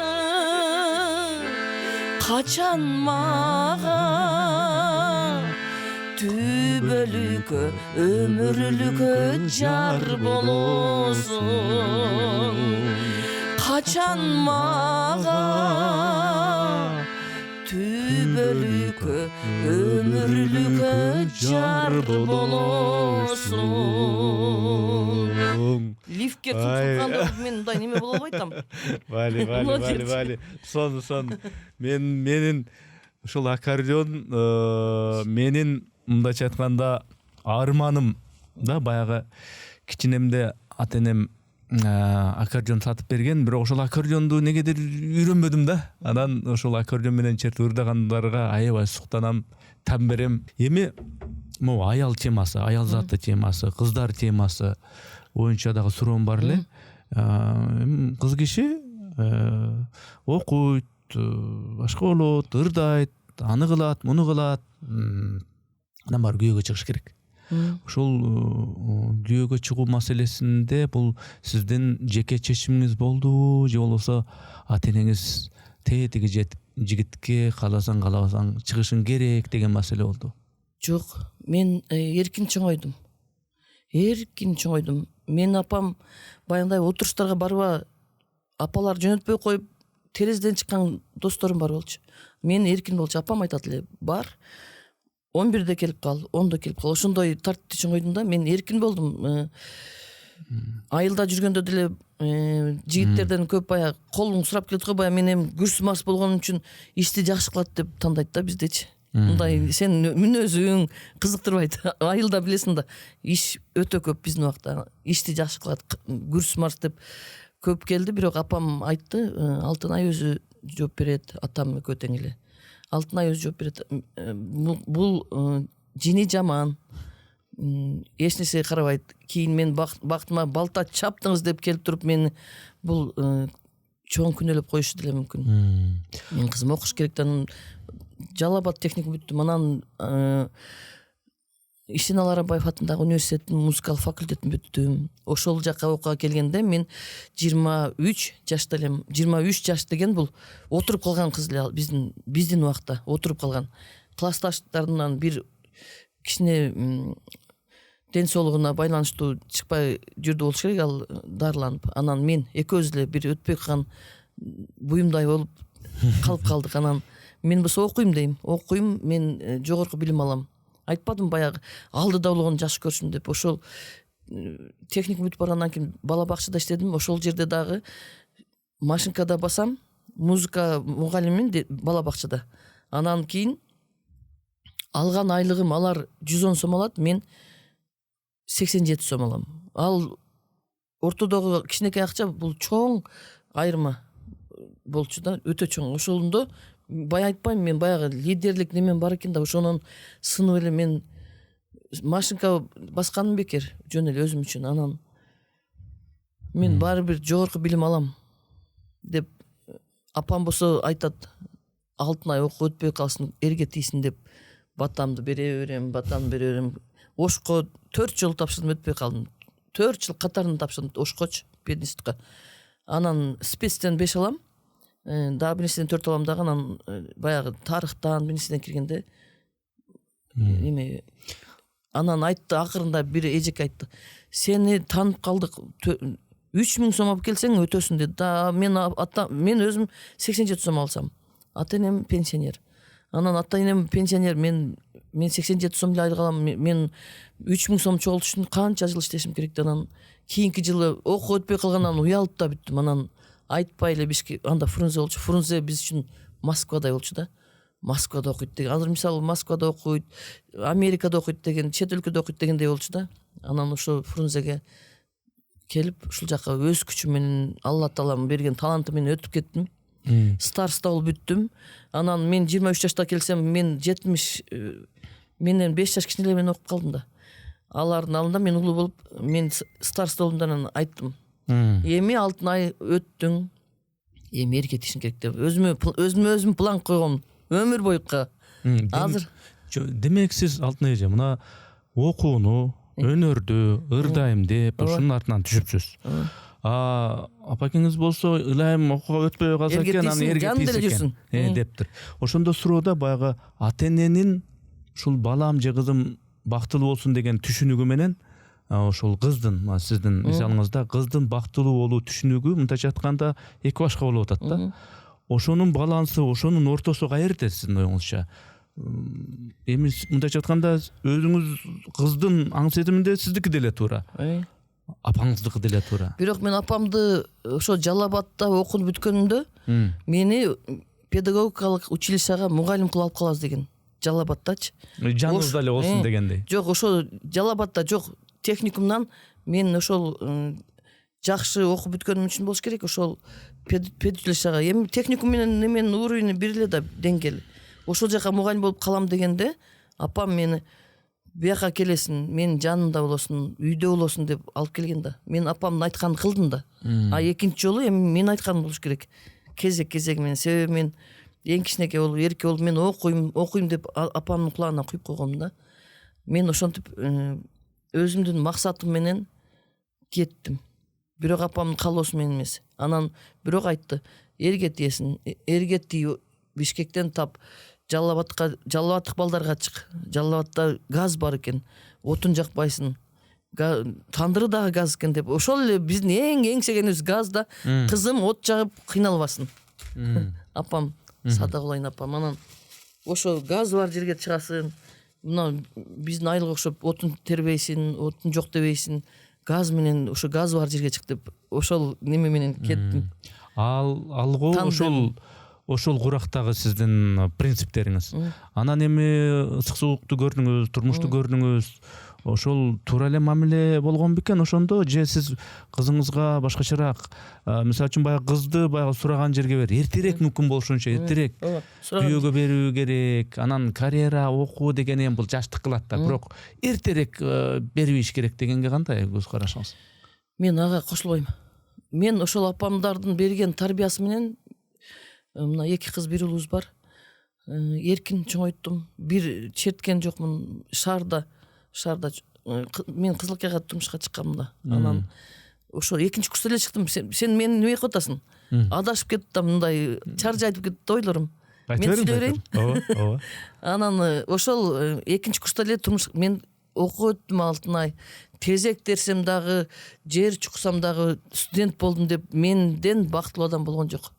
качан мага түбөлүк өмүрлүк жар болосун. Качан мага түбөлүк өмүрлүк жар болосун. Лифтке тутулганда мен мындай неме боло албай атам. Вали. Сон. Менин ушул аккордеон менин мындайча айтканда арманым да. Баягы кичинемде ата энем аккордеон сатып берген, бирок ошол аккордеонду негедир үйрөнбөдүм да. Анан ошол аккордеон менен чертип ырдагандарга аябай суктанам, там берем. Эми могу аял темасы, аял заты темасы, кыздар темасы боюнча дагы суроом бар эле. Кыз киши окуйт, башка болот, ырдайт, аны кылат, муну кылат. Анан бар күйөөгө чыгыш керек. Ошол күйөөгө чыгуу маселесинде бул сиздин жеке чечимиңиз болду же болбосо ата энеңиз тетиги жигитке кааласаң каалабасаң чыгышың керек деген маселе болду? Жок, мен эркин чоңойдум. Мен апам баягындай отуруштарга барба, апалар жөнөтпөй коюп, терезеден чыккан досторум бар болчу. Мен эркин болчу. Апам айтат эле, бар 11-де келип кал, 10-да келип кал. Ошондой тартипти чоңойдум да. Мен эркин болдум. Айылда жүргөндө деле жигиттерден көп баягы колун сурап келет го, баягы мен эми күрс мас болгон үчүн ишти жакшы кылат деп тандайт да биздечи. Мындай сен мүнөзүң кызыктырбайт. Айылда билесиң да, иш өтө көп биздин убакта. Ишти жакшы кылат, күрс мас деп көп келди, бирок апам айтты, Алтынай өзү жооп берет, атам экөө тең эле. Алтынай өзү жооп берет. Бул жини жаман. Эч нерсеге карабайт. Кийин мен бактыма балта чаптыңыз деп келип туруп мени бул чоң күнөөлөп коюшу деле мүмкүн. Мен кызым окуш керек да, Жалал Абад техникум бүттүм. Анан Ишенал Арабаев атындагы университеттин музыкалык факультетин бүттүм. Ошол жака окууга келгенде мен 23 жашта элем. 23 жаш деген бул отуруп калган кыз эле, биздин убакта отуруп калган. Классташтарымдан бир кичине ден соолугуна байланыштуу чыкпай жүрдү болуш керек, ал дарыланып. Анан мен экөөбүз эле бир өтпөй калган буюмдай болуп калып калдык. Анан мен болсо окуйм дейм. Окуйм, мен жогорку билим алам. Айтпадым баягы алдыда болгону жакшы көрчүм деп. Ошол техникум бүтүп баргандан кийин бала бакчада иштедим. Ошол жерде дагы машинкада басам, музыка мугалимимин бала бакчада. Анан кийин алган айлыгым, алар 110 сом алат, мен 87 сом алам. Ал ортодогу кичинекей акча, бул чоң айырма болчу да, өтө чоң. Ошондо бая айтпайм, мен баягы лидерлик немен бар экен да, ошонун сынып эле мен машинка басканым бекер, жөн эле өзүм үчүн. Анан мен баары бир жогорку билим алам деп апам болсо айтат, алтын ай окуу өтпөй калсын, эрге тийсин деп батамды бере берем. Ошко 4 жыл тапшырдым, өтпөй калдым. 4 жыл катарын тапшырдым Ошкочу пединститутка. Анан спецтен 5 алам. Дагы бир нерседен 4 алам дагы. Анан баягы тарыхтан бир нерседен киргенде эме анан айтты, акырында бир эжеке айтты. Сени таанып калдык. 3000 сом алып келсең өтөсүн деди. Да мен өзүм 87 сом алсам. Ата энем пенсионер. Анан ата энем пенсионер, мен 87 сом эле айлык алам. Мен 3000 сом чогултуш үчүн канча жыл иштешим керек. Анан кийинки жылы окуу өтпөй калгандан уялып да бүттүм. Анан айтпай эле Бишкек, анда Фрунзе болчу. Фрунзе биз үчүн Москвада болчу да. Москвада окуйт деген. Азыр мисалы Москвада окуйт, Америкада окуйт деген, чет өлкөдө окуйт дегендей болчу да. Анан ошо Фрунзеге келип ушул жака өз күчүм менен Алла таалам берген талантым менен өтүп кеттим. Староста болуп бүттүм. Анан мен 23 жашта келсем, мен 70 менен 5 жаш кичине эле мен окуп калдым да. Алардын алдында мен улуу болуп, мен староста болдумдан айттым. Эми алтын ай өттүң. Эми эрге тийишиң керек деп өзүмө план койгом. Өмүр боюка. Азыр демек сиз алтын эже мына окууну, өнөрдү ырдайм деп ушунун артынан түшүпсүз. Апакеңиз болсо ылайым окууга өтпөй калса экен, аны эрге тийсин дептир. Ошондо суроодо баягы ата эненин ушул балам же кызым бактылуу болсун деген түшүнүгү менен ошол кыздын, сиздин мисалыңызда кыздын бактылуу болуу түшүнүгү мындайча айтканда эки башка болуп атат да. Ошонун балансы, ошонун ортосу каерде сиздин оюңузча? Эми мындайча айтканда өзүңүз кыздын аң сезиминде сиздики деле туура. Апаңыздыкы деле туура. Бирок мен апамды ошо Жалал Абадта окуп бүткөнүмдө мени педагогикалык училищага мугалим кылып алып калабыз деген. Жалал Абадтачы. Жаныңызда эле болсун дегендей. Жок, ошо Жалал Абадта жок, техникумдан мен ошол жакшы окуп бүткөнүм үчүн болуш керек, ошол педучилищага. Эми техникум менен неменин уровени бир эле да, деңгэл. Ошол жака мугалим болуп калам дегенде апам мени бияка келесиң, менин жанымда болосуң, үйдө болосуң деп алып келген да. Мен апамдын айтканын кылдым да. Экинчи жолу эми мен айтканым болуш керек. Кезек менен, себеби мен эң кичинекей болуп, эрке болуп, мен окуйм деп апамдын кулагына куюп койгом да. Мен ошентип өзүмдүн максатым менен кеттим. Бирок апамдын каалоосу менен эмес. Анан бирок айтты, эрге тиесиң, эрге тий, Бишкектен тап, Жалал Абадтык балдарга чык. Жалал Абадта газ бар экен, отун жакпайсың. Тандыры дагы газ экен деп. Ошол эле биздин эң эңсегенибиз газ да. Кызым от жагып кыйналбасын. Апам садагулайын апам. Анан ошо газ бар жерге чыгасың. Мына биздин айылга окшоп отун тербейсиң, отун жок дебейсиң. Газ менен ошо газ бар жерге чык деп ошол неме менен кеттим. Алго ошол курактагы сиздин принциптериңиз. Анан эми ысык суукту көрдүңүз, турмушту көрдүңүз. Ошол туура эле мамиле болгон бекен ошондо, же сиз кызыңызга башкачараак, мисалы үчүн баягы кызды баягы сураган жерге бер, эртерээк мүмкүн болушунча эртерээк күйөөгө берүү керек. Анан карьера, окуу деген эми бул жаштык кылат да, бирок эртерээк бербеш керек дегенге кандай көз карашыңыз? Мен ага кошулбайм. Мен ошол апамдардын берген тарбиясы менен мына 2 кыз, 1 уулубуз бар. Эркин чоңойттум. Бир черткен жокмун. Шаарда мен Кызылкайга турмушка чыккам да. Анан ошо 2-нчи курста эле чыктым. Сен мени неме кылып атасың? Адашып кетти да, мындай чаржы айтып кетти да ойлорум. Мен сүйлөй берейин. Ооба. Анан ошол 2-нчи курста эле турмуш мен окуп өттүм алтын ай. Тезек терсем дагы, жер чуксам дагы студент болдум деп менден бактылуу адам болгон жок.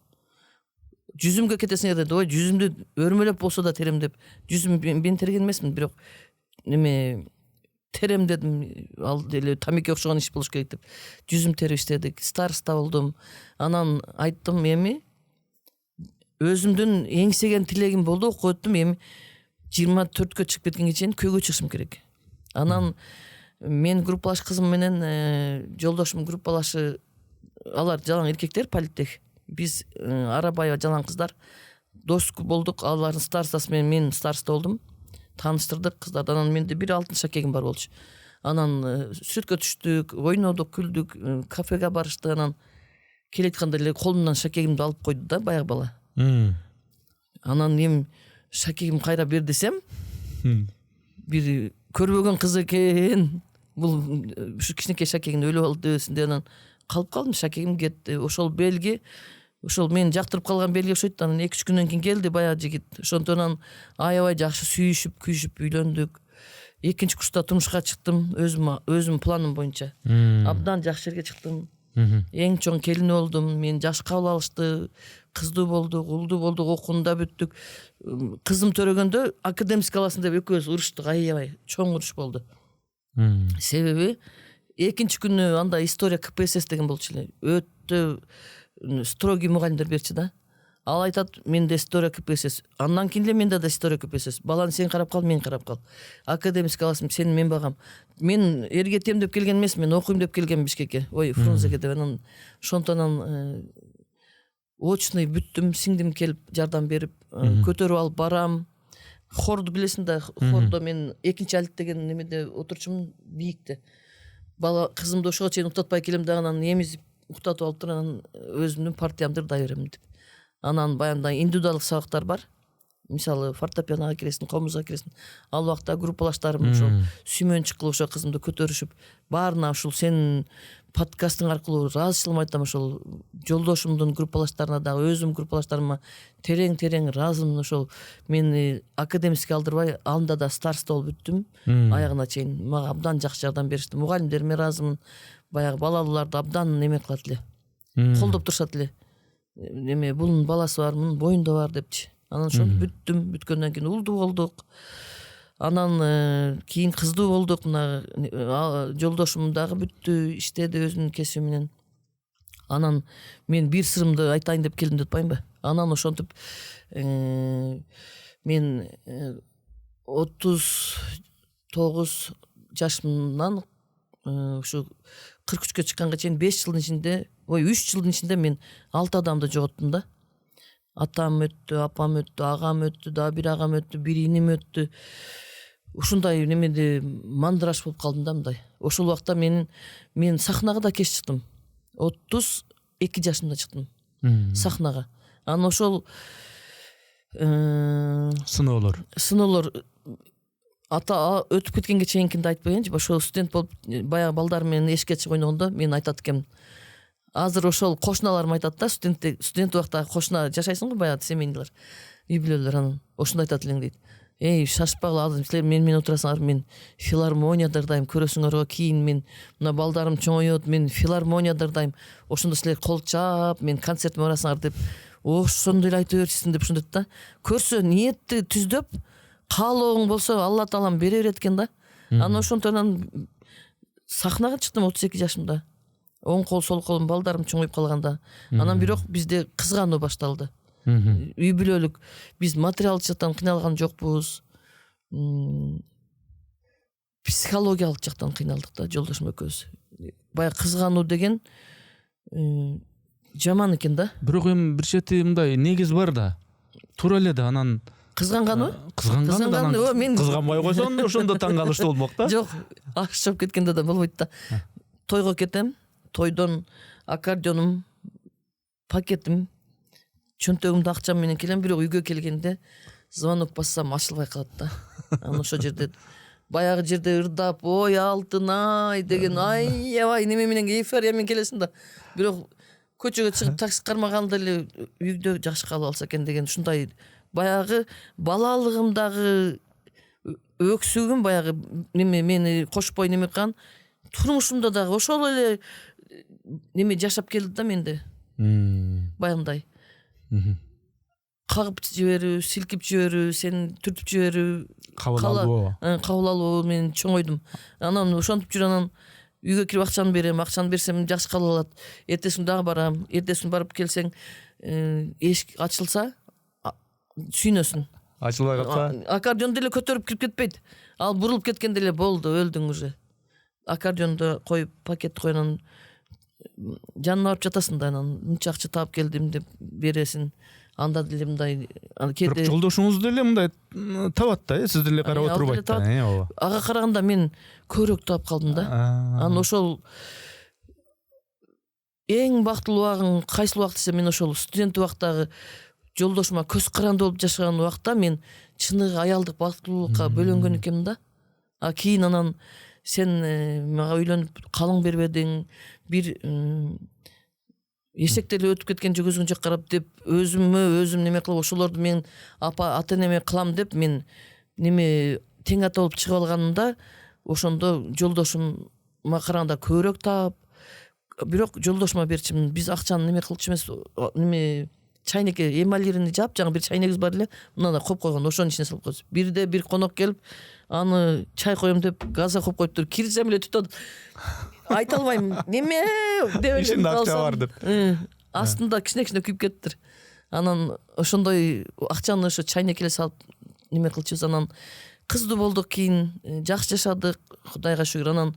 Жүзүмгө кетесиң деп, ой, жүзүмдү өрмөлөп болсо да терем деп. Жүзүм мен терген эмесмин, бирок неме терем дедим, ал деле тамеке окшогон иш болуш керек деп. Жүзүм терип иштедик, староста болдум. Анан айттым, эми өзүмдүн эңсеген тилегим болду, окуп өттүм, эми 24кө чыгып кеткенге чейин көйгөй чыгышым керек. Анан мен группалаш кызым менен жолдошум группалашы, алар жалаң эркектер, политех. Биз Арабаева жалаң кыздар. дос болдук, алардын старостасы менен мен староста болдум. Тааныштырдык кыздарды. Анан менде бир алтын шакегим бар болчу. Анан сүрөткө түштүк, ойнодук, күлдүк, кафеге барышты. Анан келетканда эле колумдан шакегимди алып койду да баягы бала. Анан эми шакегим кайра бер десем, бир көрбөгөн кыз экен. Бул ушу кичинекей шакегим өлүп алды дебесинде, анан калып калдым, шакегим кетти. Ошол белги, ошол мени жактырып калган белги окшойт. Анан 2-3 күндөн кийин келди баягы жигит. Ошондон аябай жакшы сүйүшүп, күйүшүп үйлөндүк. Экинчи курста турмушка чыктым, өзүм планым боюнча. Абдан жакшы жерге чыктым. Эң чоң келини болдум. Мени жакшы кабыл алышты. Кыздуу болдук, улдуу болдук, окуунда бүттүк. Кызым төрөгөндө академик аласың деп экөөбүз уруштук, аябай чоң уруш болду. Себеби экинчи күнү анда история КПСС деген болчу эле. Өтө строгий мугалимдер берчи да. Ал айтат, менде история КПСС. Андан кийин эле менде да история КПСС. Баланы сен карап кал, мен карап кал. Академик аласың, сени мен багам. Мен эрге тем деп келген эмес, мен окуйм деп келгем Бишкекке. Ой, Фрунзеге деп. Анан ошонтон очный бүттүм, сиңдим келип жардам берип, көтөрүп алып барам. Хорду билесиң да, хордо мен экинчи алиф деген немеде отурчумун, бийикте. Бала кызымды ошого чейин уктатпай келем да, анан эмизип уктатып алып туруп, анан өзүмдүн партиямды ырдай берем деп. Анан баягындай индивидуалдык сабактар бар. Мисалы фортепианога киресиң, комузга киресиң. Ал убакта группалаштарым ошол сүймөнчүк кылып ошо кызымды көтөрүшүп, баарына ушул сенин подкастың аркылуу ыраазычылыгымды айтам. Ошол жолдошумдун группалаштарына дагы, өзүм группалаштарыма терең ыраазымын. Ошол мени академикке алдырбай, анда да староста болуп бүттүм. Аягына чейин мага абдан жакшы жардам беришти. Мугалимдериме ыраазымын. Баягы балалууларды абдан неме кылат эле. Колдоп турушат эле. Неме бунун баласы бар, мунун боюнда бар депчи. Анан ошентип бүттүм. Бүткөндөн кийин улдуу болдук. Анан кийин кыздуу болдук. Мына жолдошум дагы бүттү, иштеди өзүнүн кесиби менен. Анан мен бир сырымды айтайын деп келдим деп атпаймынбы? Анан ошентип мен 39 жашымдан ушу 43-кө чыкканга чейин 5 жылдын ичинде, 3 жылдын ичинде мен 6 адамды жоготтум да. Атам өттү, апам өттү, агам өттү, дагы бир агам өттү, бир иним өттү. Ушундай немеде мандыраш болуп калдым да мындай. Ошол убакта мен сахнага да кеч чыктым. 32 жашымда чыктым сахнага. Анан ошол сыноолор ата өтүп кеткенге чейинкинди айтпайынчы. Ошол студент болуп баягы балдар менен эшикке чыгып ойногондо мен айтат экем. Азыр ошол кошуналарым айтат да, студент убакта кошуна жашайсың го, баягы семейныйлар, үй бүлөлөр. Анан ошондо айтат элең дейт. Эй, шашпагыла, азыр силер менен отурасыңар, мен филармонияда ырдайм, көрөсүңөр го, кийин мен мына балдарым чоңойот, мен филармонияда ырдайм. Ошондо силер кол чаап, мен концертиме барасыңар деп, ошондой эле айта берчисиң деп ошондойт да. Көрсө ниетти түздөп, каалооң болсо Алла таалам бере берет экен да. Анан ошондон сахнага чыктым 32 жашымда. Оң кол, сол колум, балдарым чоңоюп калганда. Анан бирок бизде кызгануу башталды. Үй бүлөлүк, биз материалдык жактан кыйналган жокпуз. Психологиялык жактан кыйналдык да, жолдошум экөөбүз. Баягы кызгануу деген жаман экен да. Бирок эми бир чети мындай негиз бар да. Туура эле да, анан кызганганбы? Мен кызганбай койсоң ошондо таң калыштуу болмок да. Жок, аш чоп кеткенде да болбойт да. Тойго кетем, тойдон аккордеонум, пакетим, чөнтөгүмдө акчам менен келем, бирок үйгө келгенде звонок бассам ачылбай калат да. Анан ошол жерде баягы жерде ырдап, ой алтын-ай деген аябай неме менен эйфория менен келесиң да. Бирок көчөгө чыгып такси кармаганда эле үйдө жакшы калып алса экен деген ушундай баягы балалыгымдагы өксүгүм баягы неме мени кошпой неме кылган. Турмушумда дагы ошол эле неме жашап келди да менде. Баягындай. Кагып жиберүү, силкип жиберүү, сени түртүп жиберүү, кабыл алуу менен чоңойдум. Анан ошентип жүрүп анан үйгө кирип акчаны берсем жакшы кабыл алат. Эртесин дагы барам. Эртесин барып келсең, эшик ачылса, сүйнөсүн. Ачылбай калса, аккордеонду эле көтөрүп кирип кетпейт. Ал бурулуп кеткенде эле болду, өлдүң уже. Аккордеонду коюп, пакетти коюп, анан жанына барып жатасың да, анан мынча акча таап келдим деп бересиң. анда деле мындай бирок жолдошуңуз деле мындай табат да, сиз деле карап отурбайт да. Ооба. Ага караганда мен көбүрөөк таап калдым да. Анан ошол эң бактылуу убагым кайсыл убак десе, мен ошол студент убактагы жолдошума көз каранды болуп жашаган убакта мен чыныгы аялдык бактылуулукка бөлөнгөн экенмин да. Кийин анан сен мага үйлөнүп калың бербедиң, бир эшек деле өтүп кеткен көзүң жак карап деп өзүм неме кылып ошолорду мен ата энеме кылам деп мен неме тең ата болуп чыгып алганымда ошондо жолдошума караганда көбүрөөк таап, бирок жолдошума берчимин. Биз акчаны неме кылчу эмес, неме чайнекке эмалирини жаап, жаңы бир чайнегибиз бар эле, мындай коюп койгон, ошонун ичине салып койсуз. Бирде бир конок келип, аны чай коем деп газга коюп коюптур. Кирсем эле түтөт. Айта албайм. Неме деп эле ишинде акча бар деп. Астында кичине күйүп кетиптир. Анан ошондой акчаны ошо чайнекке эле салып неме кылчубуз. Анан кыздуу болдук, кийин жакшы жашадык, Кудайга шүгүр.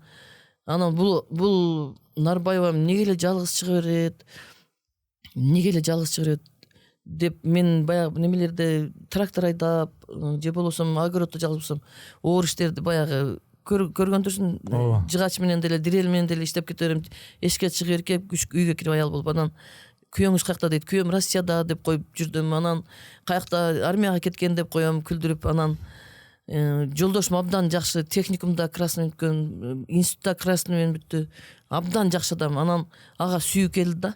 Анан бул Нарбаева эмнеге эле жалгыз чыга берет? Эмнеге эле жалгыз чыга берет деп мен баягы немелерде трактор айдап, же болбосо огороддо жалгыз болсом, оор иштерди баягы көргөндөрсүң, жыгач менен деле, дирел менен деле иштеп кете берем. Эшикке чыгып эркеп, үйгө кирип аял болуп, анан күйөөңүз каякта дейт. Күйөөм Россияда деп коюп жүрдүм. Анан каякта армияга кеткен деп коем күлдүрүп. Анан жолдошум абдан жакшы, техникумда красный өткөн, институтта красный менен бүттү. Абдан жакшы адам. Анан ага сүйүү келди да.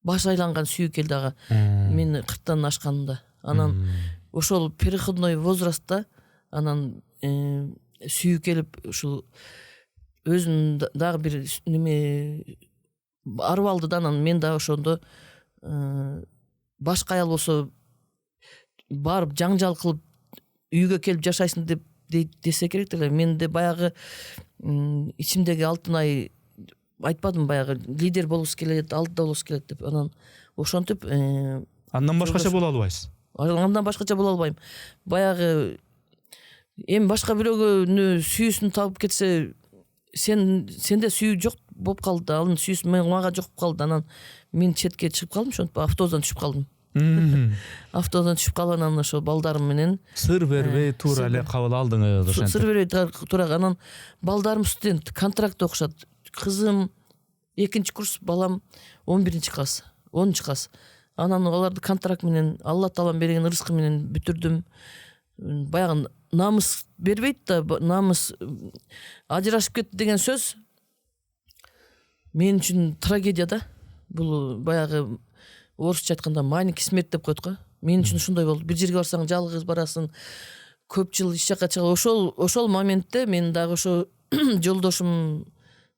Баш айланган сүйүү келди ага. Мен 40-тан ашканымда. Анан ошол переходной возрастта анан сүйүү келип, ушул өзүн дагы бир неме арып алды да. Анан мен да ошондо башка аял болсо барып жаңжал кылып үйгө келип жашайсың деп десе керек деле. Менде баягы ичимдеги Алтынай айтпадым, баягы лидер болуш келет, алдыда болуш келет деп. Анан ошентип андан башкача боло албайсыз. Андан башкача боло албайм. Баягы эми башка бирөөгө сүйүүсүн табып кетсе, сенде сүйүү жок болуп калды, анын сүйүүсү мага жок болуп калды. Анан мен четке чыгып калдым, ошентип автобустан түшүп калдым. Автобустан түшүп калып, анан ошо балдарым менен сыр бербей туура эле кабыл алдыңыз ошентип. Сыр бербей туура. Анан балдарым студент, контракт окушат. Кызым 2-нчи курс, балам 11-нчи класс, 10-нчы класс. Анан аларды контракт менен, Алла Таалам берген ырыскы менен бүтүрдүм. Баягы намыс бербейт да, намыс ажырашып кетти деген сөз мен үчүн трагедия да. Бул баягы орусча айтканда маленький смерть деп коет го. Мен үчүн ушундай болду. Бир жерге барсаң жалгыз барасың, көп жыл иш жакка чыга. Ошол моментте мен дагы ошо жолдошум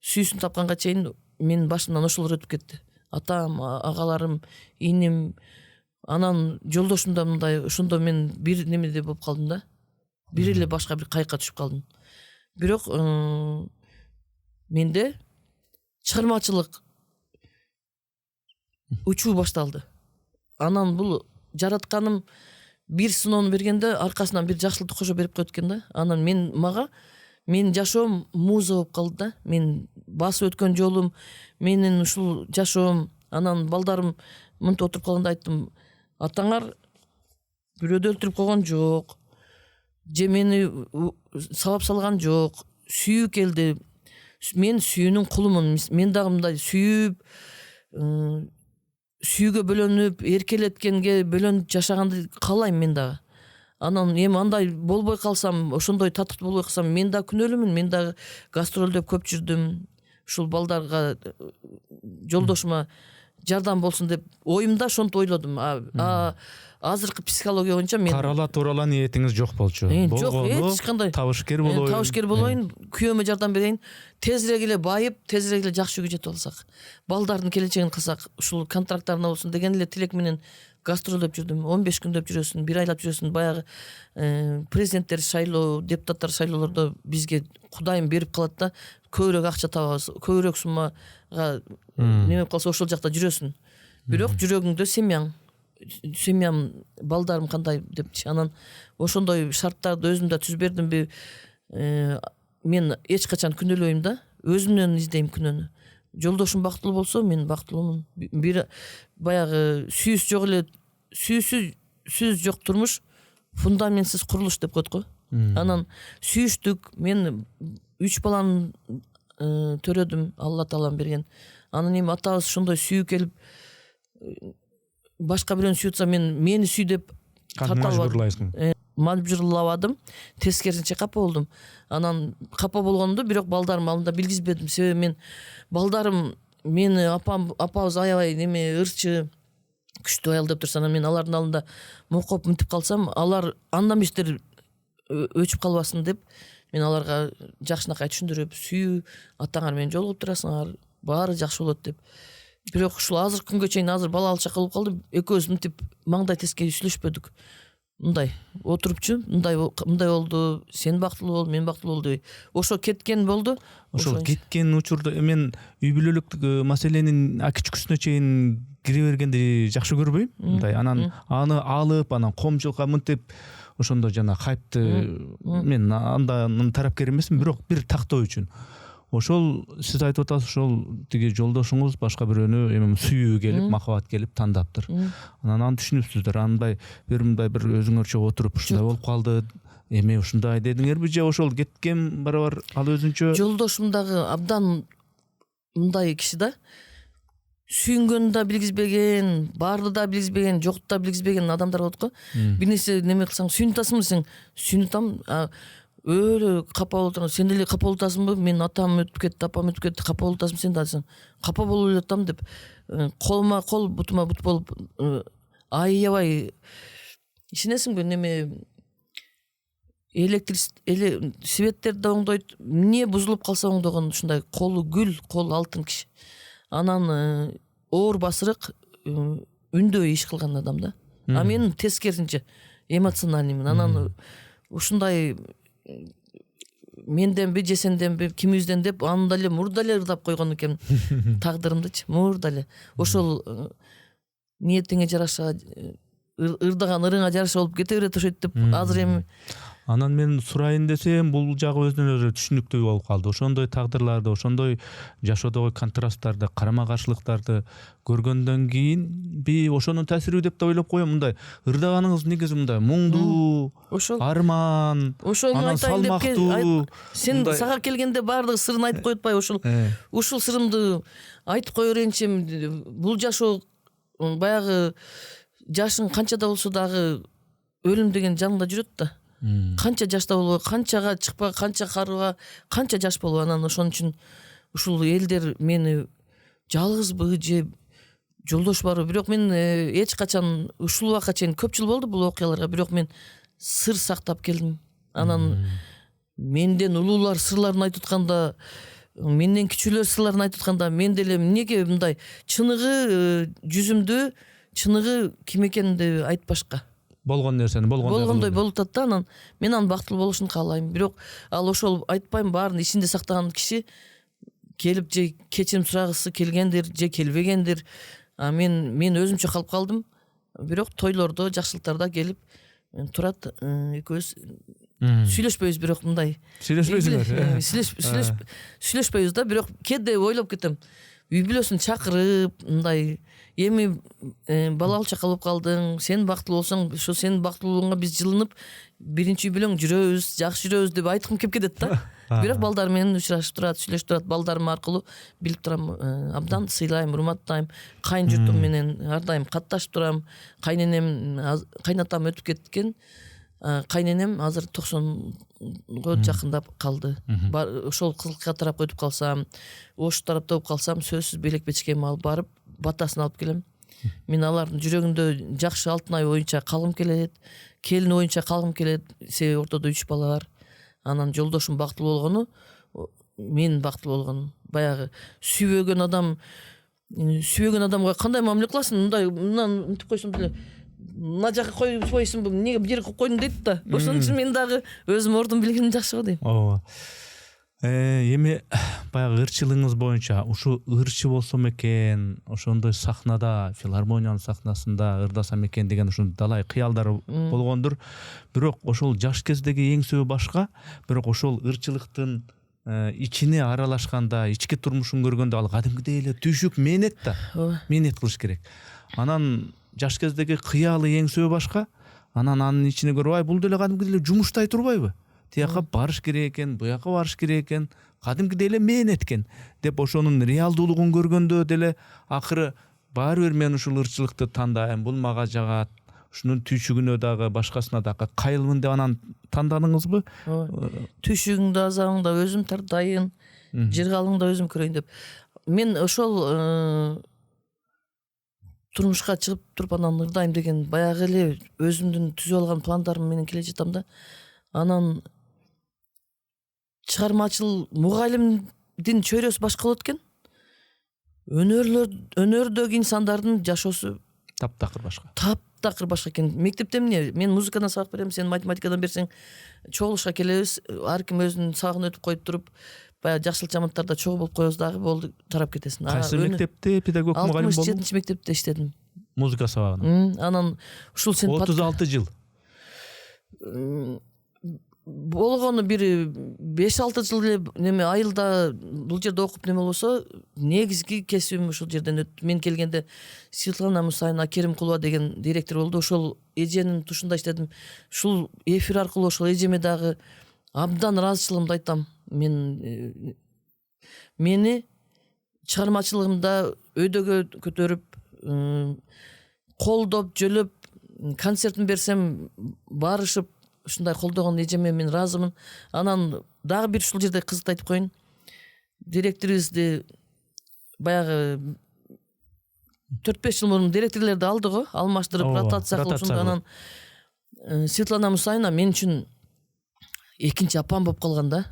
сүйүүсүн тапканга чейин мен башымдан ошолор өтүп кетти. Атам, агаларым, иним. Анан жолдошум да мындай, ошондо мен бир немеде болуп калдым да. Бир эле башка бир кайыкка түшүп калдым. Бирок менде чыгармачылык учуу башталды. Анан бул жаратканым бир сыноону бергенде аркасынан бир жакшылык кошо берип коет экен да. Анан менин жашоом муза болуп калды да. Мен басып өткөн жолум, менин ушул жашоом. Анан балдарым мынтип отуруп калганда айттым, атаңар бирөөдү өлтүрүп койгон жок, же мени сабап салган жок, сүйүү келди. Мен сүйүүнүн кулумун. Мен дагы мындай сүйүүгө бөлөнүп, эркелеткенге бөлөнүп жашаганды каалайм мен дагы. Анан эми андай болбой калсам, ошондой татыктуу болбой калсам, мен дагы күнөөлүүмүн. Мен дагы гастролдоп көп жүрдүм. Ушул балдарга, жолдошума жардам болсун деп оюмда ошентип ойлодум. Азыркы психология боюнча мен карала турала ниетиңиз жок болчу. Жок, эч кандай табышкер болоюн. Күйөөмө жардам берейин, тезирээк эле байып, тезирээк эле жакшы үйгө жетип алсак, балдардын келечегин кылсак, ушул контракттарына болсун деген эле тилек менен гастролдоп жүрдүм. 15 күндөп жүрөсүң, 1 айлап жүрөсүң. Баягы президенттер шайлоо, депутаттар шайлоолордо бизге Кудайым берип калат да, көбүрөөк акча табабыз, көбүрөөк суммага неме калса ошол жакта жүрөсүң. Бирок жүрөгүңдө семьям, балдарым кандай депчи. Анан ошондой шарттарды өзүмдө түзүп бердимби? Мен эч качан күнөөлөйм да, өзүмдөн издейм күнөөнү. Жолдошум бактылуу болсо, мен бактылуумун. Бир баягы сүйүүсү жок эле сүйүүсүз жок турмуш, фундаментсиз курулуш деп коет го. Анан сүйүштүк, мен 3 баланы төрөдүм, Алла таалам берген. Анан эми атабыз ошондой сүйүү келип, башка бирөөнү сүйүтса мени сүй деп мажбурлабадым, тескерисинче капа болдум. Анан капа болгондо бирок балдарым алдында билгизбедим. Себеби мен балдарым мени апабыз аябай неме ырчы, күчтүү аял деп турса, мен алардын алдында мокоп мынтип калсам, алар андан бештер өчүп калбасын деп, мен аларга жакшынакай түшүндүрүп, сүйүү, атаңар менен жолугуп турасыңар, баары жакшы болот деп. Бирок ушул азыр күнгө чейин бала алчак болуп калды. Экөөбүз мынтип маңдай тескей сүйлөшпөдүк. Мындай отурупчу, мындай болду, сен бактылуу бол, мен бактылуу бол деп. Ошо кеткен болду. Ошол кеткен учурда мен үй бүлөлүк маселенин акичкүсүнө чейин кире бергенди жакшы көрбөйм. Мындай анан аны алып, анан комчулукка мынтип ошондо жана хайпты мен андан тарапкер эмесмин, бирок бир тактоо үчүн. Ошол сиз айтып атасыз, ошол тиги жолдошуңуз башка бирөөнү эми сүйүү келип, махабат келип тандаптыр. Анан аны түшүнүпсүздөр. Андай бир өзүңөрчө отуруп ушундай болуп калды. Эми ушундай дедиңерби же ошол кеткен барабар ал өзүнчө? Жолдошум дагы абдан мындай киши да. Сүйүнгөнү да билгизбеген, барды да билгизбеген, жокту да билгизбеген адамдар болот го. Бир нерсе неме кылсаң, сүйүнүп атасыңбы десең, сүйүнүп атам. Өлө капа болуп турган, сен деле капа болуп атасыңбы? Мен атам өтүп кетти, апам өтүп кетти, капа болуп атасың сен да десең. Капа болуп эле атам деп, колума кол, бутума бут болуп аябай ишенесиңби, неме светтерди оңдойт, эмне бузулуп калса оңдогон, ушундай колу гүл, кол алтын киши. Анан оор басырык, үндөй иш кылган адам да. А мен тескерисинче эмоциональныймын. Анан ушундай менденби же сенденби, кимибизден деп анда эле мурда эле ырдап койгон экен тагдырымдычы, мурда эле. Ошол ниетиңе жараша, ырдаган ырыңа жараша болуп кете берет ошойт деп азыр эми. Анан мен сурайын десем, бул жагы өзүнөн өзү түшүнүктүү болуп калды. Ошондой тагдырларды, ошондой жашоодогу контрасттарды, карама каршылыктарды көргөндөн кийин ошонун таасири деп да ойлоп коем. Мындай ырдаганыңыз негизи мындай муңдуу, арман, анан салмактуу. Сен сага келгенде баардык сырын айтып коюп атпайбы? Ушул сырымды айтып кое берейинчи. Бул жашоо баягы жашың канчада болсо дагы өлүм деген жаныңда жүрөт да. Канча жашта болбой, канчага чыкпа, канча карыба, канча жаш болбой. Анан ошон үчүн ушул элдер мени жалгызбы же жолдош барбы, бирок мен эч качан ушул убакка чейин көп жыл болду бул окуяларга, бирок мен сыр сактап келдим. Анан менден улуулар сырларын айтып атканда, менден кичүүлөр сырларын айтып атканда, мен деле эмнеге мындай чыныгы жүзүмдү, чыныгы ким экенимди айтпашка. Болгон нерсени болгондой болуп атат да. Анан мен анын бактылуу болушун каалайм. Бирок ал ошол айтпайм, баарын ичинде сактаган киши келип же кечирим сурагысы келгендир, же келбегендир. Мен өзүмчө калып калдым. Бирок тойлордо, жакшылыктарда келип турат, экөөбүз сүйлөшпөйбүз, бирок мындай сүйлөшпөйсүңөр. Сүйлөшпөйбүз да, бирок кээде ойлоп кетем. Үй бүлөсүн чакырып, мындай эми бала алчак болуп калдың, сен бактылуу болсоң, ошо сенин бактылуулугуңа биз жылынып, биринчи үй бүлөң жүрөбүз, жакшы жүрөбүз деп айткым кеп кетет да. Бирок балдар менен учурашып турат, сүйлөшүп турат, балдарым аркылуу билип турам, абдан сыйлайм, урматтайм. Кайын журтум менен ар дайым катташып турам. Кайнатам өтүп кеткен. Кайненем азыр 90го жакындап калды. Ошол кызылыкка тарап өтүп калсам, ош тарапта болуп калсам, сөзсүз белек бечкеми алып барып, батасын алып келем. Мен алардын жүрөгүндө жакшы алтын ай боюнча калгым келет, келин боюнча калгым келет. Себеби ортодо 3 бала бар. Анан жолдошум бактылуу болгону, мен бактылуу болгонум. Баягы сүйбөгөн адамга кандай мамиле кыласың? Мындан мынтип койсоң деле, мына жака койсуңбу, эмнеге бир жерге койдуң дейт да. Ошон үчүн мен дагы өзүм ордун билгеним жакшы го дейм. Ооба. Эми баягы ырчылыгыңыз боюнча ушу ырчы болсом экен, ошондой сахнада, филармониянын сахнасында ырдасам экен деген ушун далай кыялдар болгондур. Бирок ошол жаш кездеги эң сөбү башка, бирок ошол ырчылыктын ичине аралашканда, ички турмушун көргөндө ал кадимгидей эле түшүк менет да. Менет кылыш керек. Анан жаш кездеги кыялы эңсөө башка. Анан анын ичине көрүп, ай бул деле кадимкидей эле жумуштай турбайбы? Тияка барыш керек экен, буяка барыш керек экен, кадимкидей эле мээнет экен деп ошонун реалдуулугун көргөндө деле акыры баары бир мен ушул ырчылыкты тандайм, бул мага жагат. Ушунун түйшүгүнө дагы башкасына дагы кайылмын деп анан тандадыңызбы? Түйшүгүңдү азабыңда өзүм тартайын, жыргалыңда өзүм көрөйүн деп. Мен ошол турмушка чыгып туруп анан ырдайм деген баягы эле өзүмдүн түзүп алган пландарым менен келе жатам да. Анан чыгармачыл мугалимдин чөйрөсү башка болот экен. Өнөрдөгү инсандардын жашоосу Таптакыр башка. Таптакыр башка экен. Мектепте эмне? Мен музыкадан сабак берем, сен математикадан берсең, чогулушка келебиз. Ар ким өзүнүн сабагын өтүп коюп туруп, баягы жакшылык жамандарды чогуу болуп коебуз дагы, болду, тарап кетесиң. Кайсы мектепте педагог мугалим болдуң? 67 мектепте иштедим. Музыка сабагында. Анан ушул сен 36 жыл. болгону бир 5-6 жыл эле неме айылда бул жерде окуп неме болсо, негизги кесибим ушул жерден өттү. Мен келгенде Светлана Мусаевна Керимкулова деген директор болду. Ошол эженин тушунда иштедим. Ушул эфир аркылуу ошол эжеме дагы абдан ыраазычылыгымды айтам. Мени чыгармачылыгымда өйдөгө көтөрүп, колдоп, жөлөп, концертин берсем барышып ушундай колдогон эжеме мен ыраазымын. Анан дагы бир ушул жерде кызыкты айтып коеюн. Директорибизди баягы 4-5 жыл мурун директорлорду алды го, алмаштырып, ротация кылып ушунда. Анан Светлана Мусаевна мен үчүн экинчи апам болуп калган да.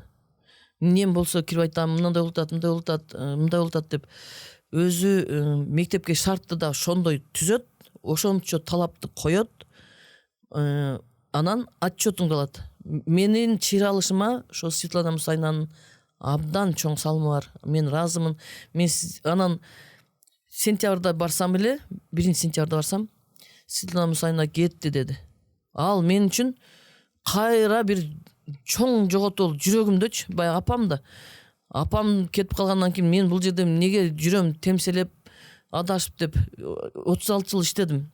Эмнем болсо кирип айтам, мындай ултат деп. Өзү мектепке шартты да ошондой түзөт, ошончо талапты коёт. Анан отчетун алат. Менин чыйралышыма ошо Светлана Мусаевнанын абдан чоң салымы бар. Мен ыраазымын. Мен анан сентябрда барсам эле, 1-сентябрда барсам, Светлана Мусаевна кетти деди. Ал мен үчүн кайра бир чоң жоготуу жүрөгүмдөчү, баягы апам да. Апам кетип калгандан кийин мен бул жерде эмнеге жүрөм темселеп, адашып деп 36 жыл иштедим.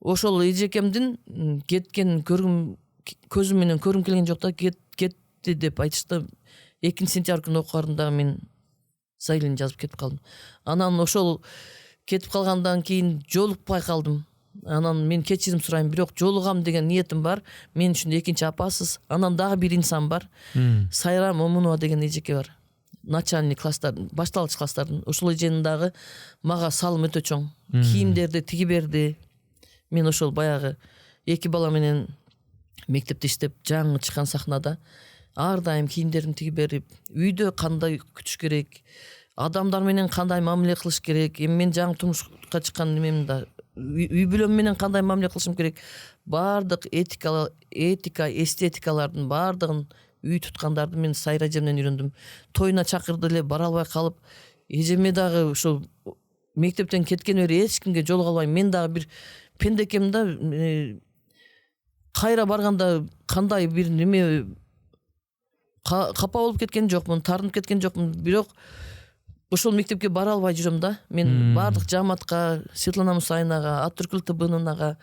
Ошол эжекемдин кеткенин көзүм менен көрүм келген жок да, кетти деп айтышты. 2-сентябрь күнү окугарында мен заявление жазып кетип калдым. Анан ошол кетип калгандан кийин жолукпай калдым. Анан мен кечирим сурайм, бирок жолугам деген ниетим бар. Мен үчүн экинчи апасыз. Анан дагы бир инсан бар. Сайра Момунова деген эжеке бар. Начальник класстар, башталгыч класстардын. Ошол эженин дагы мага салым өтө чоң. Кийимдерди тиги берди. Мен ошол баягы 2 бала менен мектепте иштеп, жаңы чыккан сахнада ар дайым кийимдерин тиги берип, үйдө кандай күтүш керек, адамдар менен кандай мамиле кылыш керек, эми мен жаңы турмушка чыккан немем да, үй бүлөм менен кандай мамиле кылышым керек, баардык этика, эстетикалардын баардыгын үй туткандарды мен Сайра эжемден үйрөндүм. Тоюна чакырды эле, бара албай калып, эжеме дагы ошол мектептен кеткен бери эч кимге жолуга албайм. Мен дагы бир пендекем да, кайра барганда кандай бир неме капа болуп кеткен жокмун, тарынып кеткен жокмун, бирок ошол мектепке бара албай жүрөм да. Мен баардык жамаатка, Светлана Мусаевнага, Атүркүл ТБНага,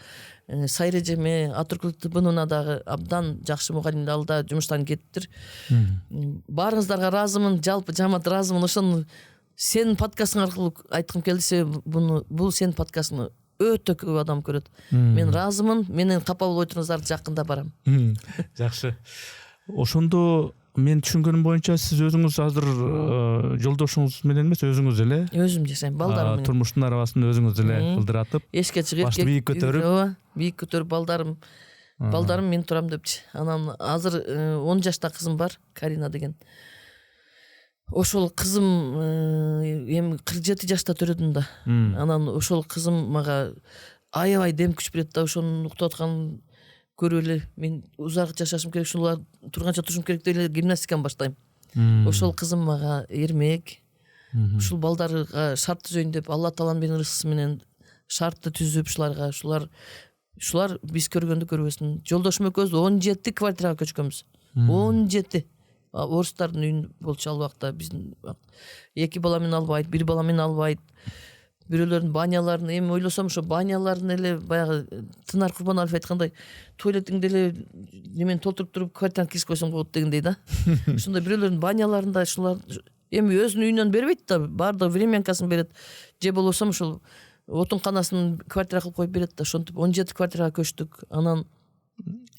Сайра эжеме, Атүркүл ТБНына дагы абдан жакшы мугалимдер алда жумуштан кетиптир. Баарыңыздарга ыраазымын, жалпы жамаат ыраазымын. Ошону сенин подкастың аркылуу айткым келди, себеби бул сенин подкастыңды өтө көп адам көрөт. Мен ыраазымын, менен капа болбой туруңуздар, жакында барам. Жакшы. Ошондо мен түшүнгөнүм боюнча сиз өзүңүз азыр жолдошуңуз менен эмес, өзүңүз эле өзүм жашайм, балдарым менен. Турмуштун арабасын өзүңүз эле кылдыратып, эшикке чыгып, башты бийик көтөрүп, бийик көтөрүп балдарым мен турам депчи. Анан азыр 10 жашта кызым бар, Карина деген. Ошол кызым эми 47 жашта төрөдүм да. Анан ошол кызым мага аябай дем күч берет да. Ошонун уктап атканын көрүп эле мен узак жашашым керек, ушулар турганча турушум керек деп эле гимнастиканы баштайм. Ошол кызым мага эрмек. Ушул балдарга шарт түзөйүн деп Алла Тааланын берген ырыскысы менен шартты түзүп, ушулар биз көргөндү көрбөсүн. Жолдошум экөөбүз 17 квартирага көчкөнбүз. 17. Орустардын үйүн болчу ал убакта, биздин 2 бала менен албайт, 1 бала менен албайт. бирөөлөрдүн баняларын эми ойлосом ошо баняларын эле баягы Тынар Курбаналиев айткандай туалетиңди эле немени толтуруп туруп квартираңа киргизип койсоң болот дегендей да. Ошондой бирөөлөрдүн баняларында ушулар эми өзүнүн үйүнөн бербейт да, баардыгы времянкасын берет. Же болбосо ушул отун канасын квартира кылып коюп берет да. Ошентип 17 квартирага көчтүк. Анан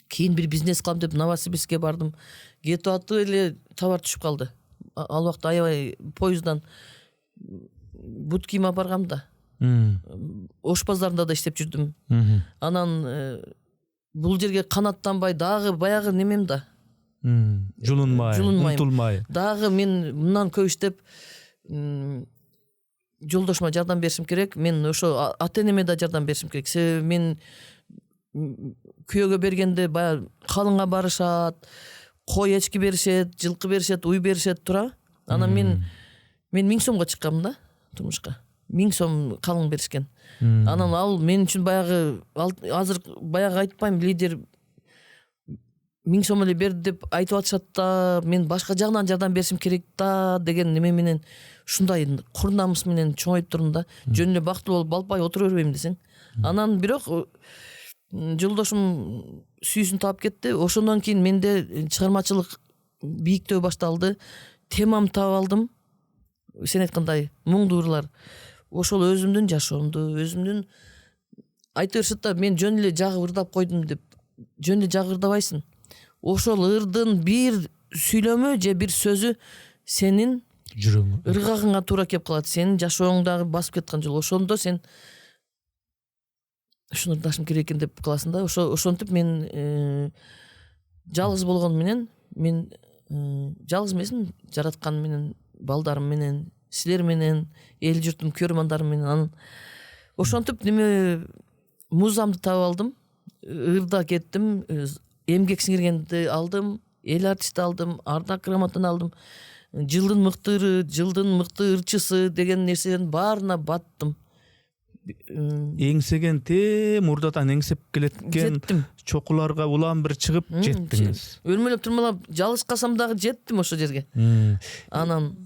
кийин бир бизнес кылам деп Новосибирскке бардым. Кетип атып эле товар түшүп калды. Ал убакта аябай поезддан бут кийим алып баргам да. Ош базарында да иштеп жүрдүм. Анан бул жерге канаттанбай дагы баягы немем да. Жулунмай, умтулмай. Дагы мен мындан көп иштеп жолдошума жардам беришим керек. Мен ошо ата-энеме да жардам беришим керек. Себеби мен күйөөгө бергенде баягы калыңга барышат, кой эчки беришет, жылкы беришет, уй беришет тура. Анан мен 1000 сомго чыккам да турмушка. 1000 сом калың беришкен. Анан ал мен үчүн баягы азыр баягы айтпайм, лидер 1000 сом эле берди деп айтып атышат да, мен башка жагынан жардам беришим керек да деген неме менен ушундай кур намыс менен чоңоюп турдум да. Жөн эле бактылуу болуп балпай отура бербейм десең. Анан бирок жолдошум сүйүүсүн таап кетти. Ошондон кийин менде чыгармачылык бийиктөө башталды. Темамды таап алдым. Сен айткандай муңдуу ырлар. Ошол өзүмдүн жашоомду, өзүмдүн айта беришет да, мен жөн эле жагып ырдап койдум деп. Жөн эле жагып ырдабайсың. Ошол ырдын бир сүйлөмү же бир сөзү сенин жүрөгүң, ыргагыңа туура келип калат. Сенин жашооңдагы басып кеткан жол. Ошондо сен ушуну ырдашым керек экен деп каласың да. Ошентип мен жалгыз болгон менен мен жалгыз эмесмин, жараткан менен, балдарым менен, силер менен, эл журтум, көрөрмандарым менен. Анан ошентип неме музамды таап алдым. Ырда кеттим. Эмгек сиңиргенди алдым, эл артисти алдым, ардак грамотаны алдым. Жылдын мыкты ыры, жылдын мыкты ырчысы деген нерселердин баарына баттым. Эңсеген мурдатан эңсеп келеткен чокуларга улам бир чыгып жеттиңиз. Өлмөлөп турмалап жалгыз калсам дагы жеттим ошо жерге. Анан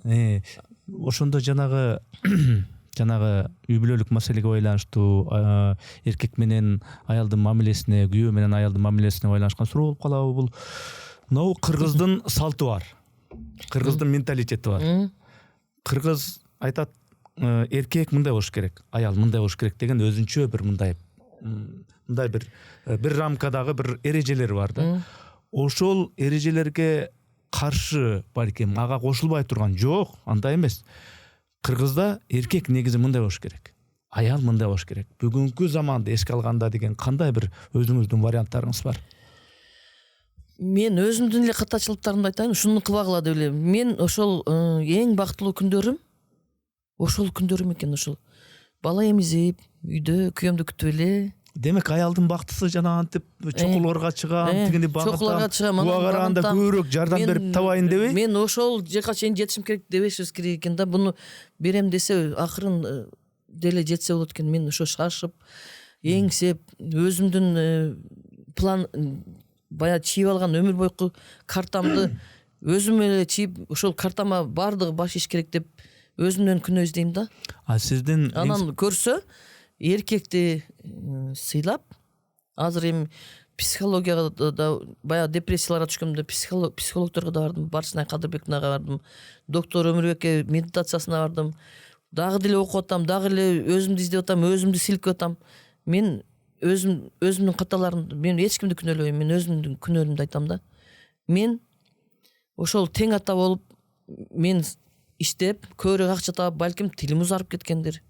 ошондо жанагы үй бүлөлүк маселеге байланыштуу эркек менен аялдын мамилесине, күйөө менен аялдын мамилесине байланышкан суроо болуп калабы бул? Мынау кыргыздын салты бар. Кыргыздын менталитети бар. Кыргыз айтат, эркек мындай болуш керек, аял мындай болуш керек деген өзүнчө бир мындай бир рамкадагы бир эрежелер бар да. Ошол эрежелерге каршы балким ага кошулбай турган жок, андай эмес. Кыргызда эркек негизи мындай болуш керек, аял мындай болуш керек. Бүгүнкү заманды эске алганда деген кандай бир өзүңүздүн варианттарыңыз бар? Мен өзүмдүн эле катачылыктарымды айтайын, ушуну кылбагыла деп эле. Мен ошол эң бактылуу күндөрүм ошол күндөрүм экен. Ошол бала эмизип, үйдө күйөөмдү күтүп эле. Демек аялдын бактысы жана антип чокуларга чыгам, тигини багытам, буга караганда көбүрөөк жардам берип табайын дебей. Мен ошол жака чейин жетишим керек дебешибиз керек экен да. Буну берем десе акырын деле жетсе болот экен. Мен ошо шашып, эңсеп, өзүмдүн план бая чийип алган өмүр бойку картамды өзүм эле чийип, ошол картама баардыгы баш иш керек деп өзүмдөн күнөө издейм да. Сиздин анан көрсө эркекти сыйлап, азыр эми психологияга да баягы депрессияларга түшкөмдө психологторго да бардым, Баршынай Кадырбектин ага бардым, доктор Өмүрбекке медитациясына бардым. Дагы деле окуп атам, дагы эле өзүмдү издеп атам, өзүмдү силкип атам. Мен өзүмдүн каталарымды, мен эч кимди күнөөлөбөйм, мен өзүмдүн күнөөлөрүмдү айтам да. Мен ошол тең ата болуп, мен иштеп, көбүрөөк акча таап, балким тилим узарып кеткендир.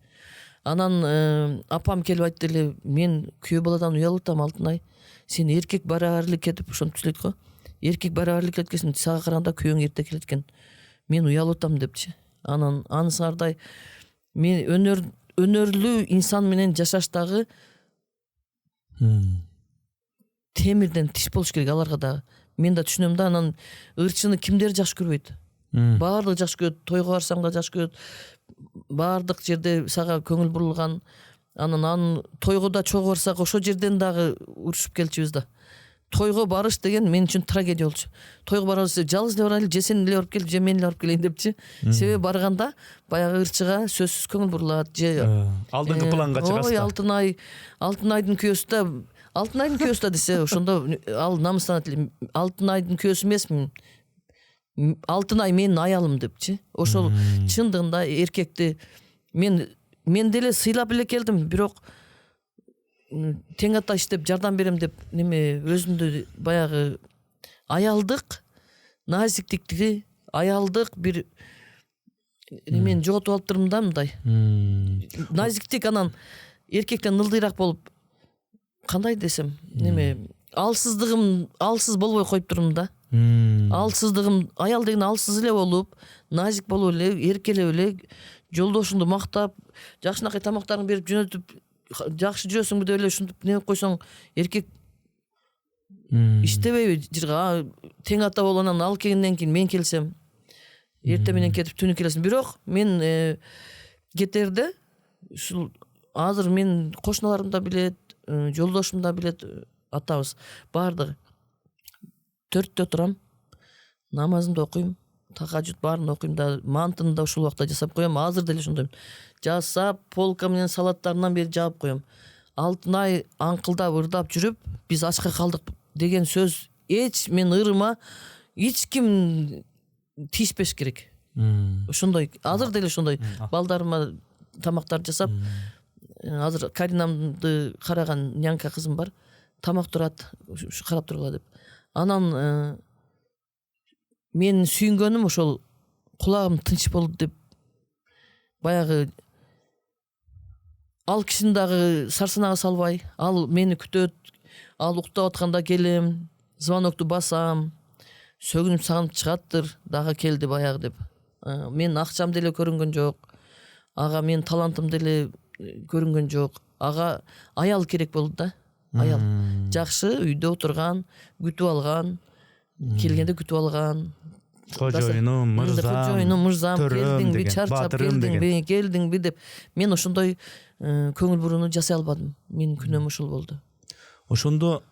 Анан апам келип айтты эле, мен күйөө баладан уялып атам, Алтынай. Сен эркек барабарлык этип ошентип сүйлөйт го. Эркек барабарлык эткесин, сага караганда күйөөң эрте келет экен. Мен уялып атам депчи. Анан анысардай мен өнөрлүү инсан менен жашаштагы темирден тиш болуш керек аларга да. Мен да түшүнөм да. Анан ырчыны кимдер жакшы көрбөйт? Баардыгы жакшы көрөт, тойго барсаң да жакшы көрөт. Баардык жерде сага көңүл бурулган. Анан тойго да чогуу барсак ошол жерден дагы урушуп келчүбүз да. тойго барыш деген мен үчүн трагедия болчу. Тойго барабыз деп жалгыз эле барайлы, же сен эле барып кел, же мен эле барып келейин депчи. Себеби барганда баягы ырчыга сөзсүз көңүл бурулат, же алдыңкы планга чыгасыз. Ой, Алтынайдын күйөөсү да, Алтынайдын күйөөсү да десе, ошондо ал намыстанат эле. Алтынайдын күйөөсү эмесмин. Алтынай менин аялым депчи. Ошол чындыгында эркекти мен деле сыйлап эле келдим, бирок тең ата иштеп жардам берем деп неме өзүндө баягы аялдык, назиктикти, аялдык бир мен жоготуп алыптырмын да мындай. Назиктик анан эркектен ылдыйраак болуп, кандай десем, неме алсыз болбой коюптурмун да. Алсыздыгым, аял деген алсыз эле болуп, назик болуп эле, эркелеп эле, жолдошуңду мактап, жакшынакай тамактарын берип жөнөтүп, жакшы жүрөсүңбү деп эле ушинтип неме койсоң, эркек иштебейби жырга тең ата болуп анан ал келгенден кийин мен келсем, эртең менен кетип түнү келесиң. Бирок мен кетерде ушул азыр мен кошуналарым да билет, жолдошум да билет, атабыз баардыгы 4-тө турам, намазымды окуйм, тахажжуд баарын окуйм да, мантыны да ушул убакта жасап коем. Азыр деле ошондойм. Жасап, полка менен салаттарынан бери жаап коем. Алтынай аңкылдап, ырдап жүрүп, биз ачка калдык деген сөз мен ырыма эч ким тийишпеш керек. Ошондой, азыр деле ошондой балдарыма тамактар жасап, азыр Каринамды караган нянка кызым бар, тамак турат, карап тургула деп. Анан мен сүйүнгөнүм ошол кулагым тынч болду деп баягы ал кишини дагы сарсанага салбай, ал мени күтөт, ал уктап атканда келем, звонокту басам, сөгүнүп сагынып чыгаттыр, дагы келди баягы деп. Мен акчам деле көрүнгөн жок, ага мен талантым деле көрүнгөн жок, ага аял керек болду да. Аял жакшы үйдө отурган, күтүп алган, келгенде күтүп алган, кожоюнум, мырзам, келдиңби, чарчап келдиңби деп. Мен ошондой көңүл бурууну жасай албадым. Менин күнөөм ошол болду. Ошондо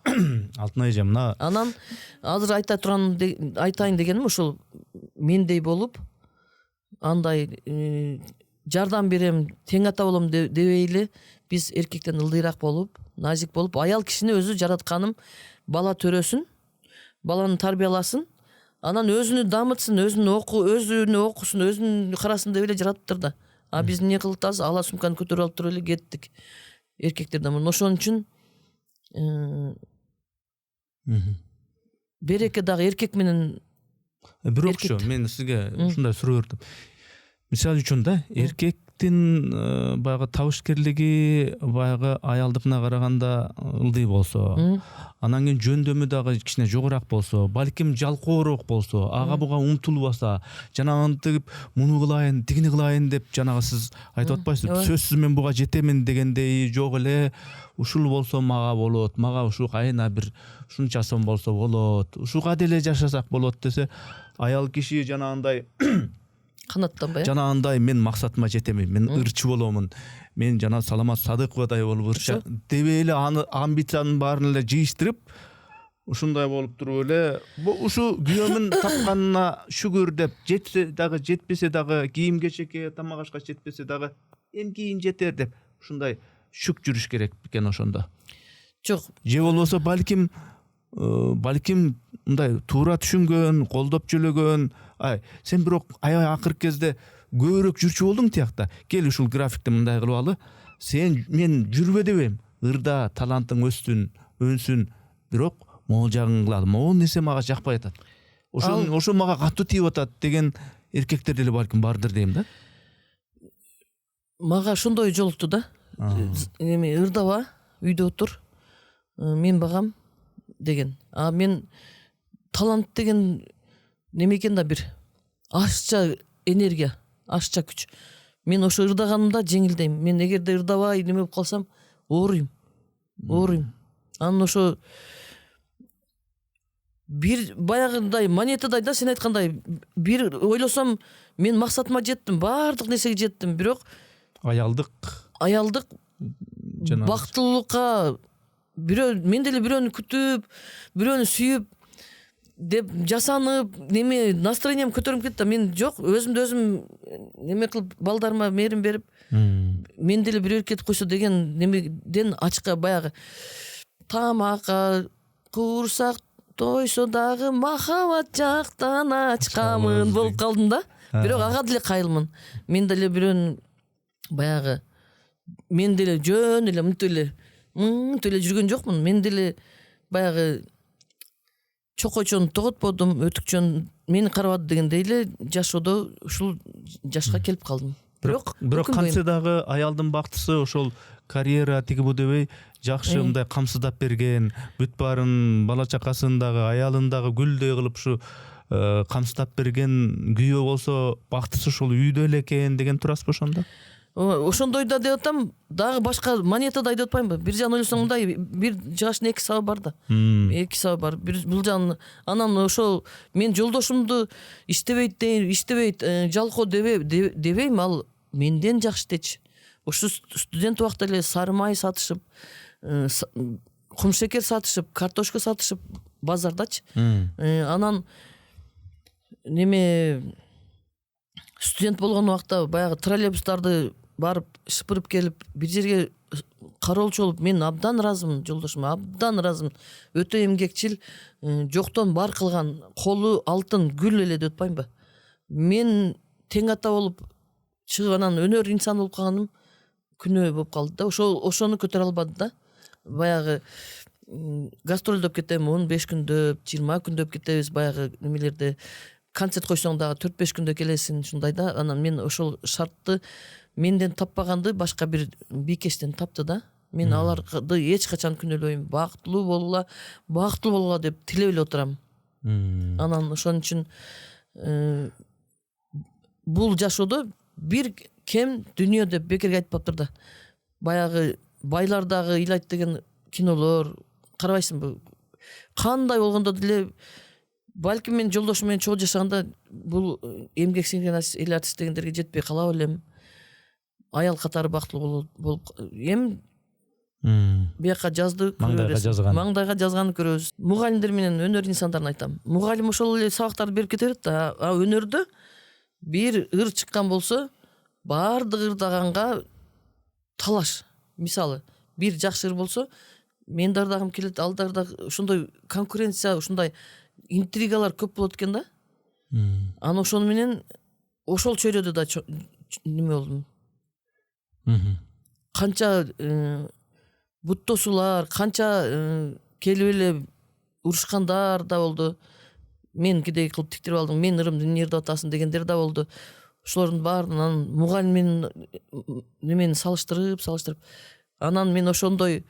Алтынай эже мына анан азыр айтайын дегеним ошол мендей болуп, андай жардам берем, тең ата болом дебейли, биз эркектен ылдыйраак болуп, назик болуп, аял кишини өзү жаратканым бала төрөсүн, баланы тарбияласын, анан өзүнү дамытсын, өзүнү окусун, өзүнүн карасын деп эле жаратыптыр да. А биз эмне кылып атабыз? Ала сумканы көтөрүп алып туруп эле кеттик. Эркектерден мурун. Ошон үчүн береке дагы эркек менен. Бирокчу мен сизге ушундай суроо бердим. Мисалы үчүн да, эркектин баягы табышкерлиги баягы аялдыкына караганда ылдый болсо, анан кийин жөндөмү дагы кичине жогораак болсо, балким жалкоорок болсо, ага буга умтулбаса, жанагынтип муну кылайын, тигини кылайын деп жанагы сиз айтып атпайсызбы? Сөзсүз мен буга жетемин дегендей жок эле, ушул болсо мага болот, мага ушу айына бир ушунча сом болсо болот, ушуга деле жашасак болот десе, аял киши жанагындай канаттанбай. Жанагындай мен максатыма жетемин, мен ырчы боломун, мен жана Саламат Садыковадай болуп ырчы дебей эле аны амбициянын баарын эле жыйыштырып, ушундай болуп туруп эле ушу күйөөмүн тапканына шүгүр деп, жетсе дагы жетпесе дагы, кийим кечекке, тамак ашка жетпесе дагы эмкийин жетер деп ушундай шүк жүрүш керек экен ошондо. Жок. Же болбосо балким мындай туура түшүнгөн, колдоп жөлөгөн, сен бирок аябай акыркы кезде көбүрөөк жүрчү болдуң тиякта. Кел ушул графикти мындай кылып алы. Мен жүрбө дебейм. Ырда талантың өссүн, өнсүн, бирок могул жагын кылалы. Могул нерсе мага жакпай атат. Ошо мага катуу тийип атат деген эркектер деле балким бардыр дейм да. Мага ошондой жолукту да. Эми ырдава, үйдө отур. Мен багам деген. Мен талант деген неме экен да, бир ашча энергия, ашча күч. Мен ошо ырдаганымда жеңилдейм. Мен эгерде ырдабай неме болуп калсам, ооруйм. Анан ошо бир баягындай монетадай да, сен айткандай, бир ойлосом мен максатыма жеттим, баардык нерсеге жеттим, бирок аялдык бактылуулукка мен деле бирөөнү күтүп, бирөөнү сүйүп деп жасанып, неме настроением көтөрүлүп кетти да. Мен жок, өзүмдү өзүм неме кылып, балдарыма мээрим берип, мен деле бирөө кетип койсо деген немеден ачка баягы тамакка куурсак тойсо дагы махабат жактан ачкамын болуп калдым да. Бирок ага деле кайылмын. Мен деле бирөөнү баягы мен деле жөн эле мынтип эле жүргөн жокмун. Мен деле баягы чокойчону тоготподум, өтүкчөн мени карабады дегендей эле жашоодо ушул жашка келип калдым. Бирок кантсе дагы аялдын бактысы ошол карьера тиги бу дебей жакшы мындай камсыздап берген, бүт баарын бала чакасын дагы аялын дагы гүлдөй кылып ушу камсыздап берген күйөө болсо бактысы ошол үйдө эле экен деген турасызбы ошондо? Ошондой да деп атам, дагы башка монетада айтып атпаймынбы? Бир жагын ойлосоң мындай, бир жагышын эки сабы бар да. Эки сабы бар. Бул жагын анан ошол мен жолдошумду иштебейт, жалкоо дебейм, ал менден жакшы иштечи. Ушу студент убакта эле сары май сатышып, кумшекер сатышып, картошка сатышып базардачы. Анан неме студент болгон убакта баягы троллейбустарды барып шыпырып келип бир жерге кароолчу болуп, мен абдан ыраазымын жолдошума, абдан ыраазымын. Өтө эмгекчил, жоктон бар кылган, колу алтын гүл эле деп атпаймынбы? Мен тең ата болуп чыгып анан өнөр инсаны болуп калганым күнөө болуп калды да. Ошону көтөрө албады да. Баягы гастролдоп кетем, 15 күндөп, 20 күндөп кетебиз баягы немелерде. Концерт койсоң дагы 4-5 күндө келесиң, ушундай да. Анан мен ошол шартты менден таппаганды башка бир бийкештен тапты да. Мен аларды эч качан күнөөлөбөйм. Бактылуу болгула деп тилеп эле отурам. Анан ошон үчүн бул жашоодо бир кем дүйнө деп бекерге айтпаптыр да. Баягы байлардагы ыйлайт деген кинолор карабайсыңбы? Кандай болгондо деле балким мен жолдошум менен чогуу жашаганда бул эмгек сиңирген эл артист дегендерге жетпей калап элем. Аял катары бактылуу болуп бияка жаздык, маңдайга жазганы көрөбүз. Мугалимдер менен өнөр инсандарын айтам. Мугалим ошол эле сабактарды берип кете берет да. Өнөрдө бир ыр чыккан болсо, баардык ырдаганга талаш. Мисалы, бир жакшы ыр болсо, мен дардагым келет, алдарда ошондой конкуренция, ошондой интригалар көп болот экен да. Анан ошону менен ошол чөйрөдө да неме болдум. Канча буттосулар, канча келип эле урушкандар да болду. Мен кедей кылып тиктирип алдым, мен ырымды эмне ырдап атасың дегендер да болду. Ошолордун баарынан мугалим менен немени салыштырып, анан мен ошондой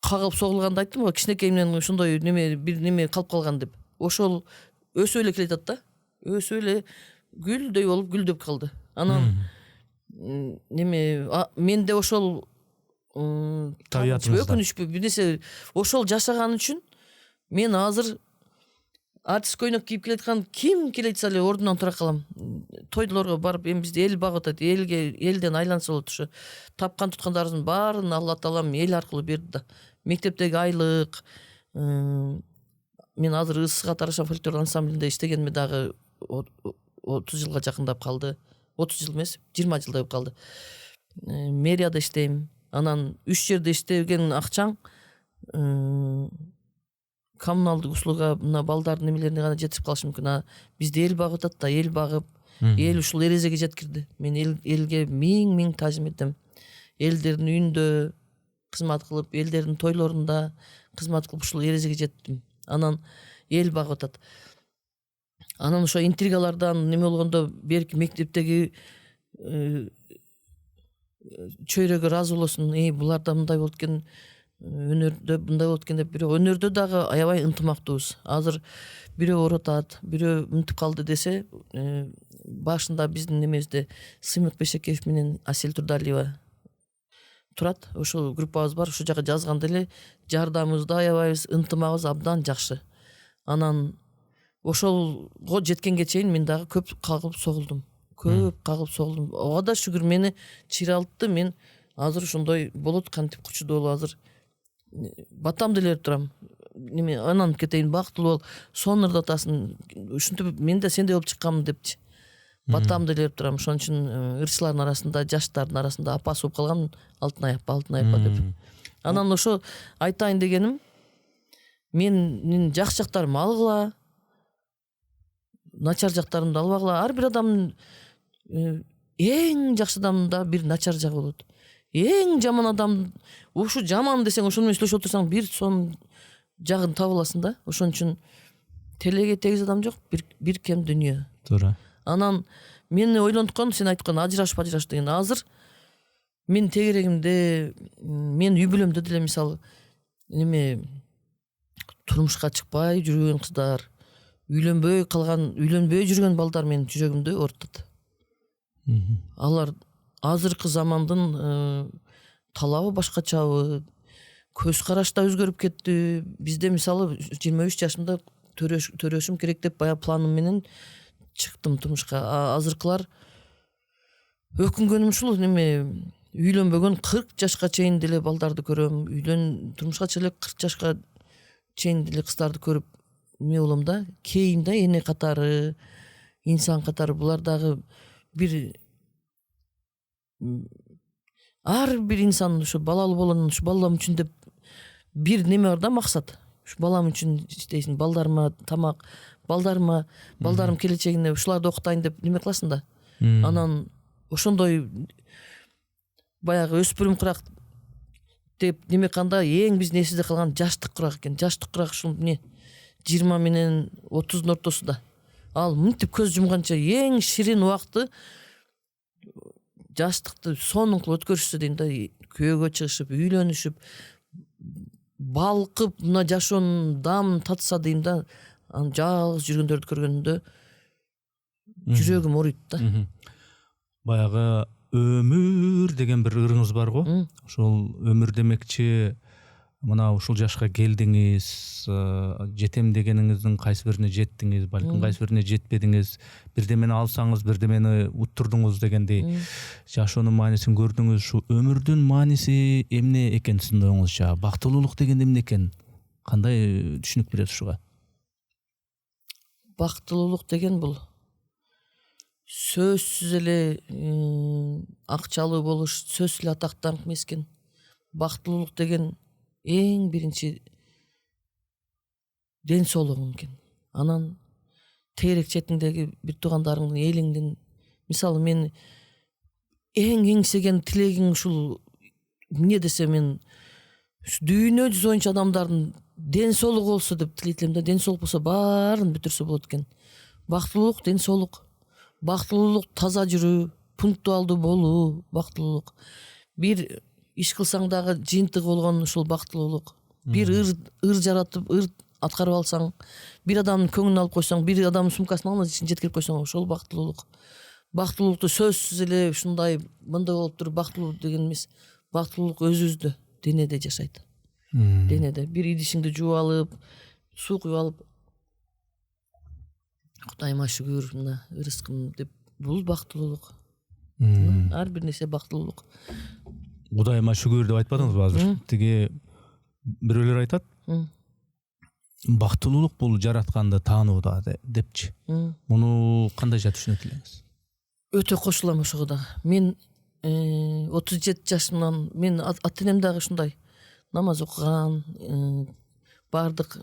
кагылып согулганда айттым го, кичинекейимден ошондой неме бир неме калып калган деп. Ошол өсүп эле келатат да. Өсүп эле гүлдөй болуп гүлдөп калды. Анан неме менде ошол өкүнүчпү, бир нерсе ошол жашаган үчүн мен азыр артист көйнөк кийип келаткан ким келетсе эле ордунан тура калам. Тойдолорго барып, эми бизде эл багып атат, элден айланса болот. Ушу тапкан туткандарыбыздын баарын Алла таалам эл аркылуу берди да. Мектептеги айлык, мен азыр Ысык Атарашан фольклор ансамблинде иштегениме дагы 30 жылга жакындап калды. 30 жыл эмес, 20 жылдай болуп калды. Мэрияда иштейм. Анан 3 жерде иштеген акчаң коммуналдык услуга мына балдардын немелерине гана жетип калышы мүмкүн. Бизде эл багып атат да, эл багып, эл ушул эрезеге жеткирди. Мен элге миң таажим этем. Элдердин үйүндө кызмат кылып, элдердин тойлорунда кызмат кылып ушул эрезеге жеттим. Анан эл багып атат. Анан ошо интригалардан неме болгондо берки мектептеги чөйрөгө ыраазы болосуң. Буларда мындай болот экен, өнөрдө мындай болот экен деп. Бирок өнөрдө дагы аябай ынтымактуубуз. Азыр бирөө ооротат, бирөө мынтип калды десе, башында биздин немебизде Сыймык Бешекеев менен Асель Турдалиева турат. Ошол группабыз бар. Ошол жака жазганда эле жардамыбызды аябайбыз, ынтымагыбыз абдан жакшы. Анан ошолго жеткенге чейин мен дагы көп кагылып согулдум. Ага да шүгүр, мени чыйралтты. Мен азыр ошондой болот, кантип кучудуу болуп азыр батам деле турам. Неме анан кетейин, бактылуу бол, сонурда атасын, ушинтип мен да сендей болуп чыкканмын депчи. Батам деле турам. Ошон үчүн ырчылардын арасында, жаштардын арасында апасы болуп калган, алтын айапа деп. Анан ошо айтайын дегеним, менин жакшы жактарым алгыла, начар жактарымды албагыла. Ар бир адамдын эң жакшы адамда бир начар жагы болот. Эң жаман адам, ушу жаман десең, ошону менен сүйлөшүп отурсаң, бир сонун жагын таба аласың да. Ошон үчүн телеге тегиз адам жок, бир кем дүнүйө. Туура. Анан мени ойлонткон, сен айткан ажырашып деген, азыр мен тегерегимде, мен үй бүлөмдө деле мисалы неме турмушка чыкпай жүргөн кыздар, үйлөнбөй жүргөн балдар менин жүрөгүмдө ортот. Алар азыркы замандын талабы башкачабы, көз караш да өзгөрүп кетти. Бизде мисалы 23 жашымда төрөшүм керек деп бая планым менен чыктым турмушка. Азыркылар өкүнгөнүм ушул, неме үйлөнбөгөн 40 жашка чейин деле балдарды көрөм. Турмушка чыгып эле 40 жашка чейин деле кыздарды көрүп эме болом да. Кейин да эне катары, инсан катары булар дагы бир ар бир инсан ушу балалуу болон, ушу балам үчүн деп бир неме бар да, максат. Ушу балам үчүн иштейсиң, балдарыма тамак, балдарым келечегине ушуларды окутайын деп неме кыласың да. Анан ошондой баягы өспүрүм курак деп неме канда эң биздин эсибизде калган жаштык курак экен. Жаштык курак ушул эмне 20 менен 30дун ортосунда. Ал мынтип көз жумганча эң ширин убакты жаштыкты сонун кылып өткөрүшсө дейм да. Күйөөгө чыгышып, үйлөнүшүп, балкып, мына жашоонун дамын татса дейм да. Анан жалгыз жүргөндөрдү көргөндө жүрөгүм ооруйт да. Баягы өмүр деген бир ырыңыз бар го. Ошол өмүр демекчи, мына ушул жашка келдиңиз, жетем дегениңиздин кайсы бирине жеттиңиз, балким кайсы бирине жетпедиңиз, бирдемени алсаңыз, бирдемени уттурдуңуз дегендей жашоонун маанисин көрдүңүз. Ушу өмүрдүн мааниси эмне экен сиздин оюңузча? Бактылуулук деген эмне экен? Кандай түшүнүк берет ушуга? Бактылуулук деген бул сөзсүз эле акчалуу болуш, сөзсүз эле атактан эмес экен. Бактылуулук деген эң биринчи ден соолугуң экен. Анан тегерек четиңдеги бир туугандарыңдын, элиңдин, мисалы мен эң сеген тилегим ушул эмне десе, мен дүйнө жүзү боюнча адамдардын ден соолугу болсо деп тилейт элем да. Ден соолук болсо баарын бүтүрсө болот экен. Бактылуулук, ден соолук. Бактылуулук таза жүрүү, пунктуалдуу болуу, бактылуулук. Бир иш кылсаң дагы жыйынтыгы болгон ушул бактылуулук. Бир ыр жаратып, ыр аткарып алсаң, бир адамдын көңүлүн алып койсоң, бир адамдын сумкасын алып ичин жеткирип койсоң, ошол бактылуулук. Бактылуулукту сөзсүз эле ушундай мындай болуп туруп бактылуу деген эмес. Бактылуулук өзүбүздө, денеде жашайт. Денеде бир идишиңди жууп алып, суу куюп алып, Кудайыма шүгүр, мына ырыскым деп, бул бактылуулук. Ар бир нерсе бактылуулук. Кудайыма шүгүр деп айтпадыңызбы азыр? Тиги бирөөлөр айтат, бактылуулук бул жаратканды таанууда депчи. Муну кандайча түшүнөт элеңиз? Өтө кошулам ошого да. Мен 37 жашымдан, мен ата-энем дагы ушундай намаз окуган, бардык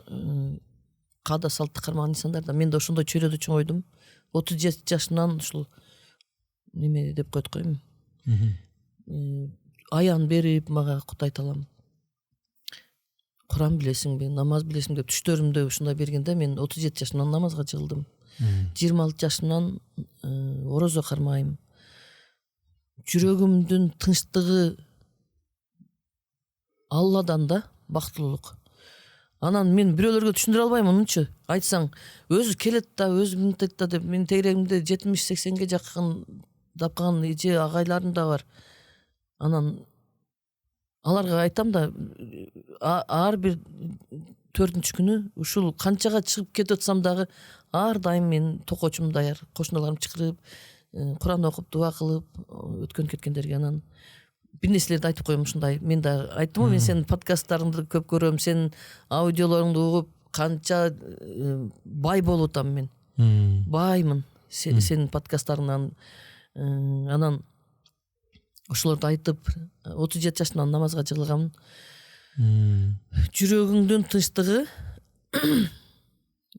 каада салтты кармаган инсандар да. Мен да ошондой чөйрөдө чоңойдум. 37 жашымдан ушул неме деп коет койм. Аян берип мага Кудай таалам Куран билесиңби, намаз билесиң деп түштөрүмдө ушундай бергенде мен 37 жашымдан намазга жыгылдым. 26 жашымдан орозо кармайм. Жүрөгүмдүн тынчтыгы Алладан да, бактылуулук. Анан мен бирөөлөргө түшүндүрө албайм мунчу. Айтсаң, өзү келет да, өзү мынтет да деп, мен тегерегимде 70-80ге жакын дапкан эже агайларым да бар. Анан аларга айтам да, ар бир 4-күнү күнү ушул канчага чыгып кетип атсам дагы ар дайым мен токочум даяр, кошуналарым чакырып, Куран окуп, дуа кылып өткөн кеткендерге. Анан бир нерселерди айтып коем ушундай. Мен да айттым го, мен сенин подкасттарыңды көп көрөм, сенин аудиолоруңду угуп канча бай болуп атам мен. Баймын сенин подкасттарыңан. Анан ошолорду айтып 37 жашымдан намазга жыгылганмын. Жүрөгүңдүн тынчтыгы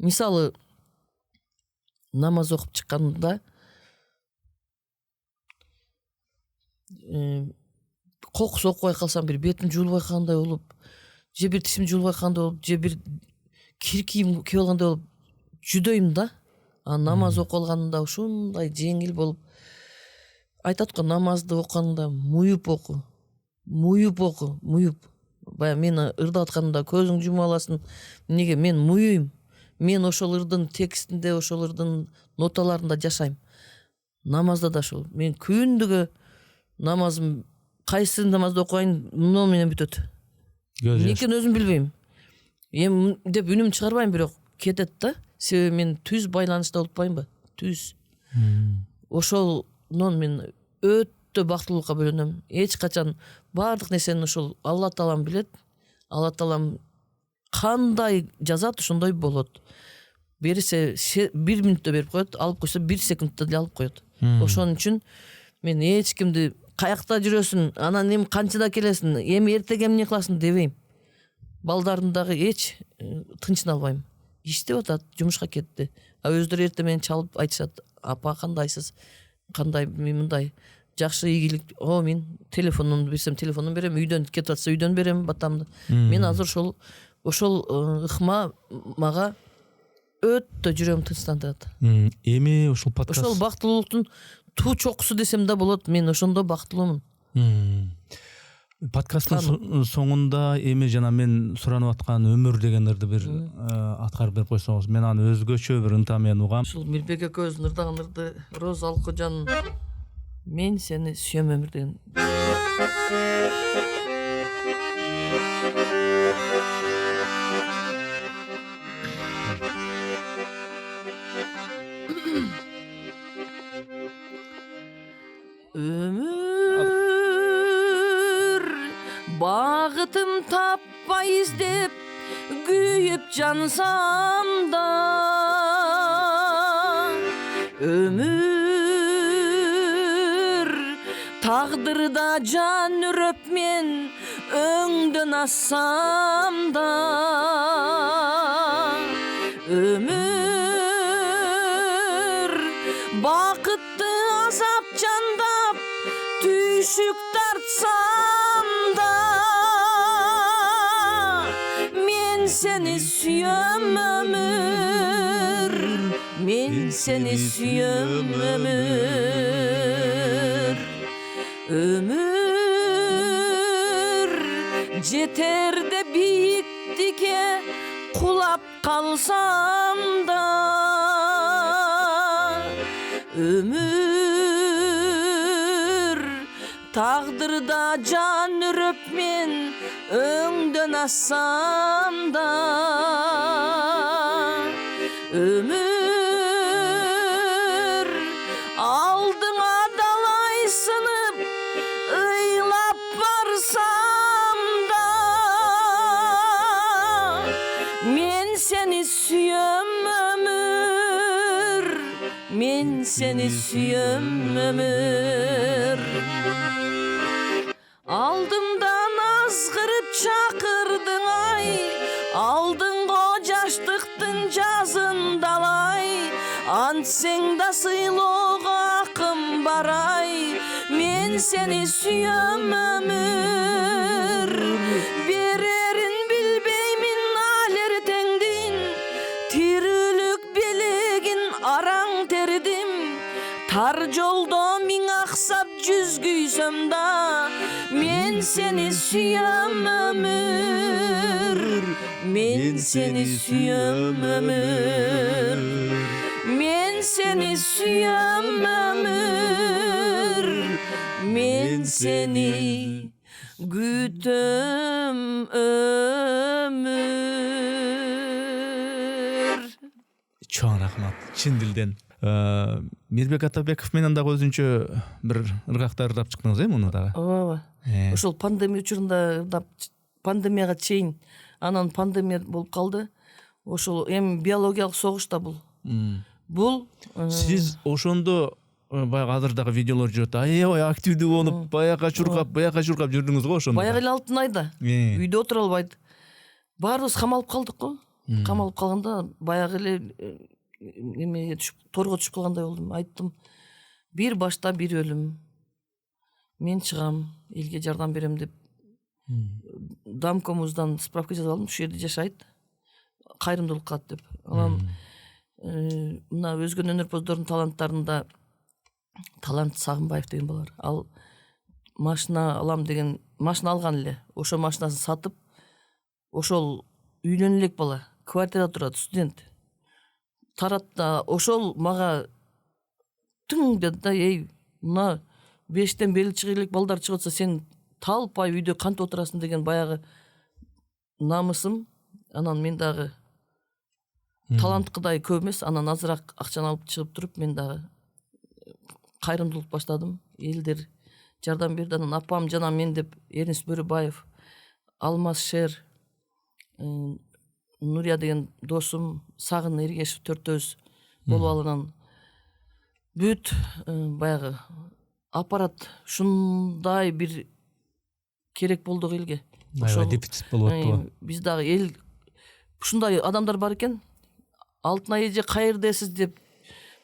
мисалы намаз окуп чыкканда кокус окубай калсам, бир бетим жуулбай калгандай болуп, же бир тишим жуулбай калгандай болуп, же бир кир кийим киіп алгандай болуп жүдөйм да. Намаз окуп алганда ушундай жеңил болуп, айтат го, намазды окуганда муюп оку. Баягы мени ырдап атканда көзүң жума аласың. Эмнеге? Мен муюйм. Мен ошол ырдын текстинде, ошол ырдын ноталарында жашайм. Намазда да ошол. Мен күндүгө намазым, кайсы намазды окуйн, муну менен бүтөт. Эмнекен өзүм билбейм. Эми деп үнүм чыгарбайм, бирок кетет да. Себеби мен түз байланышта болуппаймынбы? Түз. Ошолдон мен өтө бактылуулукка бөлөнөм. Эч качан баардык нерсени ошол Алла Таалам билет. Алла Таалам кандай жазат, ошондой болот. Берсе 1 мүнөттө берип коет, алып койсо 1 секундта деле алып коет. Ошон үчүн мен эч кимди каякта жүрөсүң, анан эми канчада келесиң, эми эртеге эмне кыласың дебейм. Балдарын дагы эч тынчын албайм. Иштеп атат, жумушка кетти. Өздөрү эртең менен чалып айтышат: "Апа, кандайсыз? Кандай мындай жакшы ийгилик?" Мен телефонумду берсем, телефонун берем, үйдөн кетип атса үйдөн берем батамды. Мен азыр ошол ыкма мага өтө жүрөгүмдү тынчтандырат. Эми ушул подкаст, ошол бактылуулуктун туу чокусу десем да болот. Мен ошондо бактылуумун. Подкасттын соңунда эми жана мен суранып аткан өмүр деген ырды бир аткарып берип койсоңуз, мен аны өзгөчө бир ынта менен угам. Ушул Мирбек экөөбүздүн ырдаган ырды Роза Алкожанын "Мен сени сүйөм өмүр" деген. Өмүр багытым таппай издеп күйүп жансам да, өмүр тагдырда жан үрөп мен өңдөн ассам да, өмүр бакытты азап жандап түйшүк тартсам да, мен сени сүйөм өмүр, мен сени сүйөм өмүр. Өмүр жетерде бийиктикке кулап калсам да, өмүр тагдырда жан үрөп мен өңдөн ассам да, өмүр алдыңа далай сынып ыйлап барсам да, мен сени сүйөм өмүр, мен сени сүйөм өмүр. Алдымдан азгырып чакырдың ай, алдыңго жаштыктын жазын далай, антсең да сыйлоого акым бар ай, мен сени сүйөм өмүр. Берерин билбеймин ал эртеңдин, тирүүлүк белегин араң тердим, тар жолдо миң аксап жүз күйсөм да, мен сени сүйөм өмүр, мен сени сүйөм өмүр, мен сени сүйөм өмүр, мен сени күтөм өмүр. Чоң рахмат, чын дилден. Мирбек Атабеков менен дагы өзүнчө бир ыргактар ырдап чыктыңыз муну дагы. ооба ошол пандемия учурунда пандемияга чейин анан пандемия болуп калды. Ошол эми биологиялык согуш да бул Сиз ошондо баягы азыр дагы видеолор жүрөт. Аябай активдүү болуп, баягы чуркап жүрдүңүз го ошондо. баягы эле алтын айда үйдө отура албайт. Баарыбыз камалып калдык го. Камалып калганда баягы эле эмеге торго түшүп калгандай болдум. Айттым, бир башта бир өлүм. Мен чыгам, элге жардам берем деп. Дамкомуздан справка жазып алдым, ушул жерде жашайт. Кайрымдуулук кылат деп. Анан мына өзгөн өнөрпоздордун таланттарында Талант Сагынбаев деген балар. Ал машина алам деген, машина алган эле. Ошо машинасын сатып, ошол үйлөнө элек бала, квартирада турат, студент. Таратта ошол мага тың деди да, мына 5тен бери чыга элек балдар чыгып атса, сен талпай үйдө кантип отурасың деген баягы намысым. Анан мен дагы таланткыдай көп эмес, анан азыраак акчаны алып чыгып туруп, мен дагы кайрымдуулук баштадым. Элдер жардам берди. Анан апам жана мен деп Эрнис Бөрөбаев, Алмаз Шер, Нурия деген досум, Сагын Эргешев төртөөбүз болуп алганан бүт баягы аппарат шундай бир керек болдук элге. Ошол дефицит болуп аттыбы. Биз дагы эл ушундай адамдар бар экен. Алтынай эже кайердесиз деп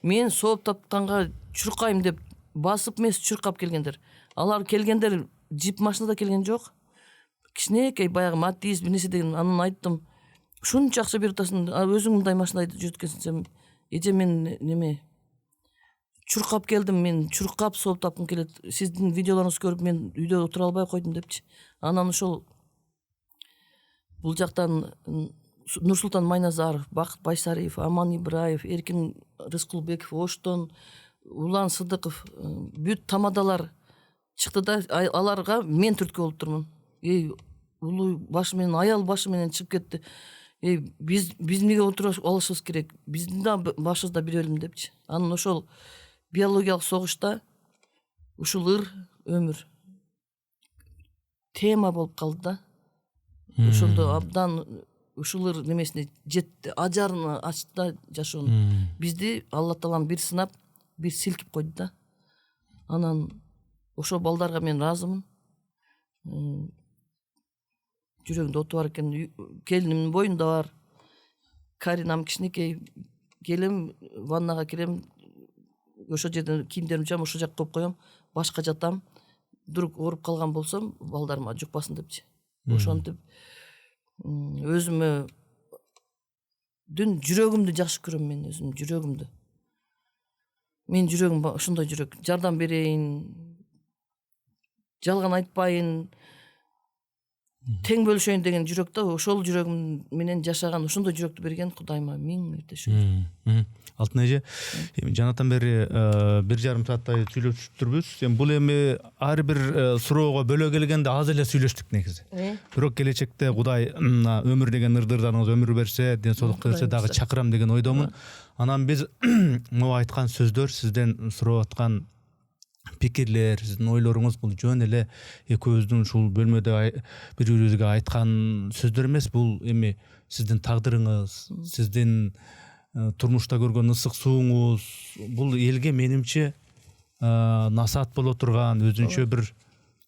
мен сооп тапканга чуркайм деп басып эмес чуркап келгендер. Алар келгендер джип машинада келген жок. Кичинекей баягы Матиз бир нерсе деген. Анан айттым, ушунча акча берип атасың, өзүң мындай машинада жүрөт экенсиң, сен эже мен неме чуркап келдим, мен чуркап сооп тапкым келет. Сиздин видеолоруңузду көрүп мен үйдө отура албай койдум депчи. Анан ошол бул жактан Нурсултан Майназаров, Бакыт Байсариев, Аман Ибраев, Эркин Рыскулбеков, Оштон, Улан Сыдыков, бүт тамадалар чыкты да, аларга мен түрткү болуп турмун. Улуу башы менен, аял башы менен чыгып кетти. Биз эмнеге отура алышыбыз керек? Биздин да башыбызда бир өлүм депчи. Анан ошол биологиялык согушта ушул өмүр тема болуп калды да. Ошондо абдан ушул немесине жетти, ажарын ачты да жашоону. Бизди Алла Таалам бир сынап, бир силкип койду да. Анан ошол балдарга мен ыраазымын. Жүрөгүндө оту бар экен, келинимдин боюнда бар. Каринам кичинекей, келем, ваннага кирем, ошол жерден кийимдеримди жуам, ошол жакка коюп коем, башка жатам. Вдруг ооруп калган болсом, балдарыма жукпасын депчи. Ошентип өзүмө жүрөгүмдү жакшы көрөм, мен өзүм жүрөгүмдү. Мен жүрөгүм ошондой жүрөк. Жардам берейин, жалган айтпайын, тең бөлүшөйүн деген жүрөк да. Ошол жүрөгүм менен жашаган, ошондой жүрөктү берген Кудайыма миң мирде шүгүр. Алтын эже, жанатан бери 1,5 сааттай сүйлөшүптүрбүз. Бул эми ар бир суроого бөлө келгенде аз эле сүйлөштүк негизи. Бирок келечекте Кудай өмүр деген ырдырданыңыз өмүр берсе, ден соолук берсе дагы чакырам деген ойдомун. Анан биз могу айткан сөздөр, сизден сурап аткан пикирлер, сиздин ойлоруңуз бул жөн эле экөөбүздүн ушул бөлмөдө бири-бирибизге айткан сөздөр эмес. Бул эми сиздин тагдырыңыз, сиздин турмушта көргөн ысык сууңуз. Бул элге менимче насаат боло турган, өзүнчө бир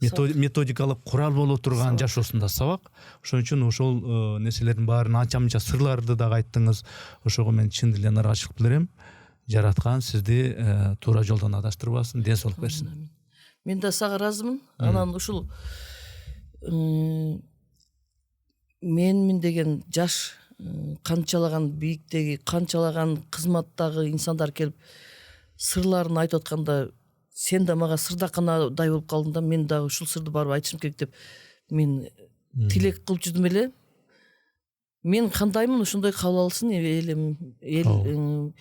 методикалык курал боло турган жашоосунда сабак. Ошон үчүн ошол нерселердин баарын анча-мынча сырларды дагы айттыңыз. Ошого мен чын эле ыргачылык билдирем. Жараткан сизди туура жолдон адаштырбасын, ден соолук берсин. Мен да сага ыраазымын. Анан ушул менмин деген жаш, канчалаган бийиктеги, канчалаган кызматтагы инсандар келип сырларын айтып атканда, сен да мага сырдаканадай болуп калдың да, мен дагы ушул сырды барып айтышым керек деп мен тилек кылып жүрдүм эле. Мен кандаймын, ошондой кабыл алсын элим. Эл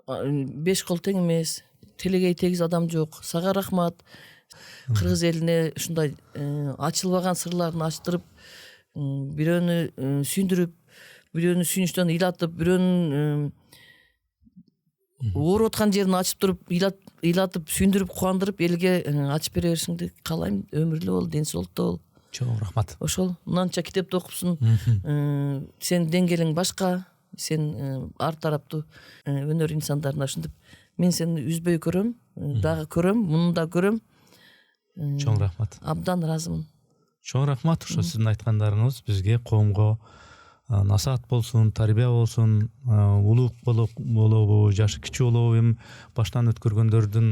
5 кол тең эмес, телегей тегиз адам жок. Сага рахмат. Кыргыз элине ушундай ачылбаган сырларын ачтырып, бирөөнү сүйүндүрүп, бирөөнү сүйүнүчтөн ыйлатып, бирөөнүн ооруп аткан жерин ачып туруп ыйлатып сүйүндүрүп кубандырып элге ачып бере беришиңди каалайм. Өмүрлүү бол, ден соолукта бол. Чоң рахмат. Ошол мынанча китепти окупсуң, сенин деңгээлиң башка, сен ар тараптуу өнөр инсандарына ушинтип мен сени үзбөй көрөм, дагы көрөм, муну да көрөм. Чоң рахмат. Абдан ыраазымын. Чоң рахмат. Ошо сиздин айткандарыңыз бизге, коомго насаат болсун, тарбия болсун, улук болобу, жашы кичүү болобу, эми баштан өткөргөндөрдүн,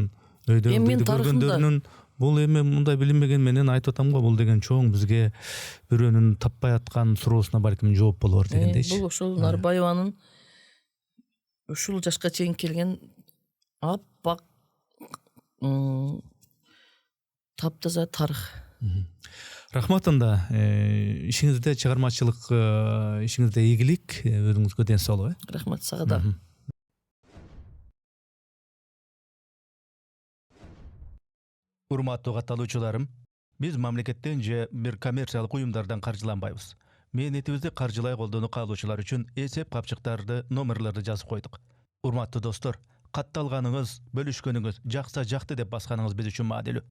өйдө көргөндөрүнүн бул эми мындай билинбеген менен айтып атам го, бул деген чоң бизге бирөөнүн таппай аткан суроосуна балким жооп болор дегендейчи. Бул ошол Нарбаеванын ушул жашка чейин келген аппак таптаза тарых. Рахмат анда. Ишиңизде, чыгармачылык ишиңизде ийгилик, өзүңүзгө ден соолук. Рахмат сага да. Урматтуу катталуучуларым, биз мамлекеттен же бир коммерциялык уюмдардан каржыланбайбыз. Мээнетибизди каржылай колдонуу каалоочулар үчүн эсеп капчыктарды, номерлерди жазып койдук. Урматтуу достор, катталганыңыз, бөлүшкөнүңүз, жакса жакты деп басканыңыз биз үчүн маанилүү.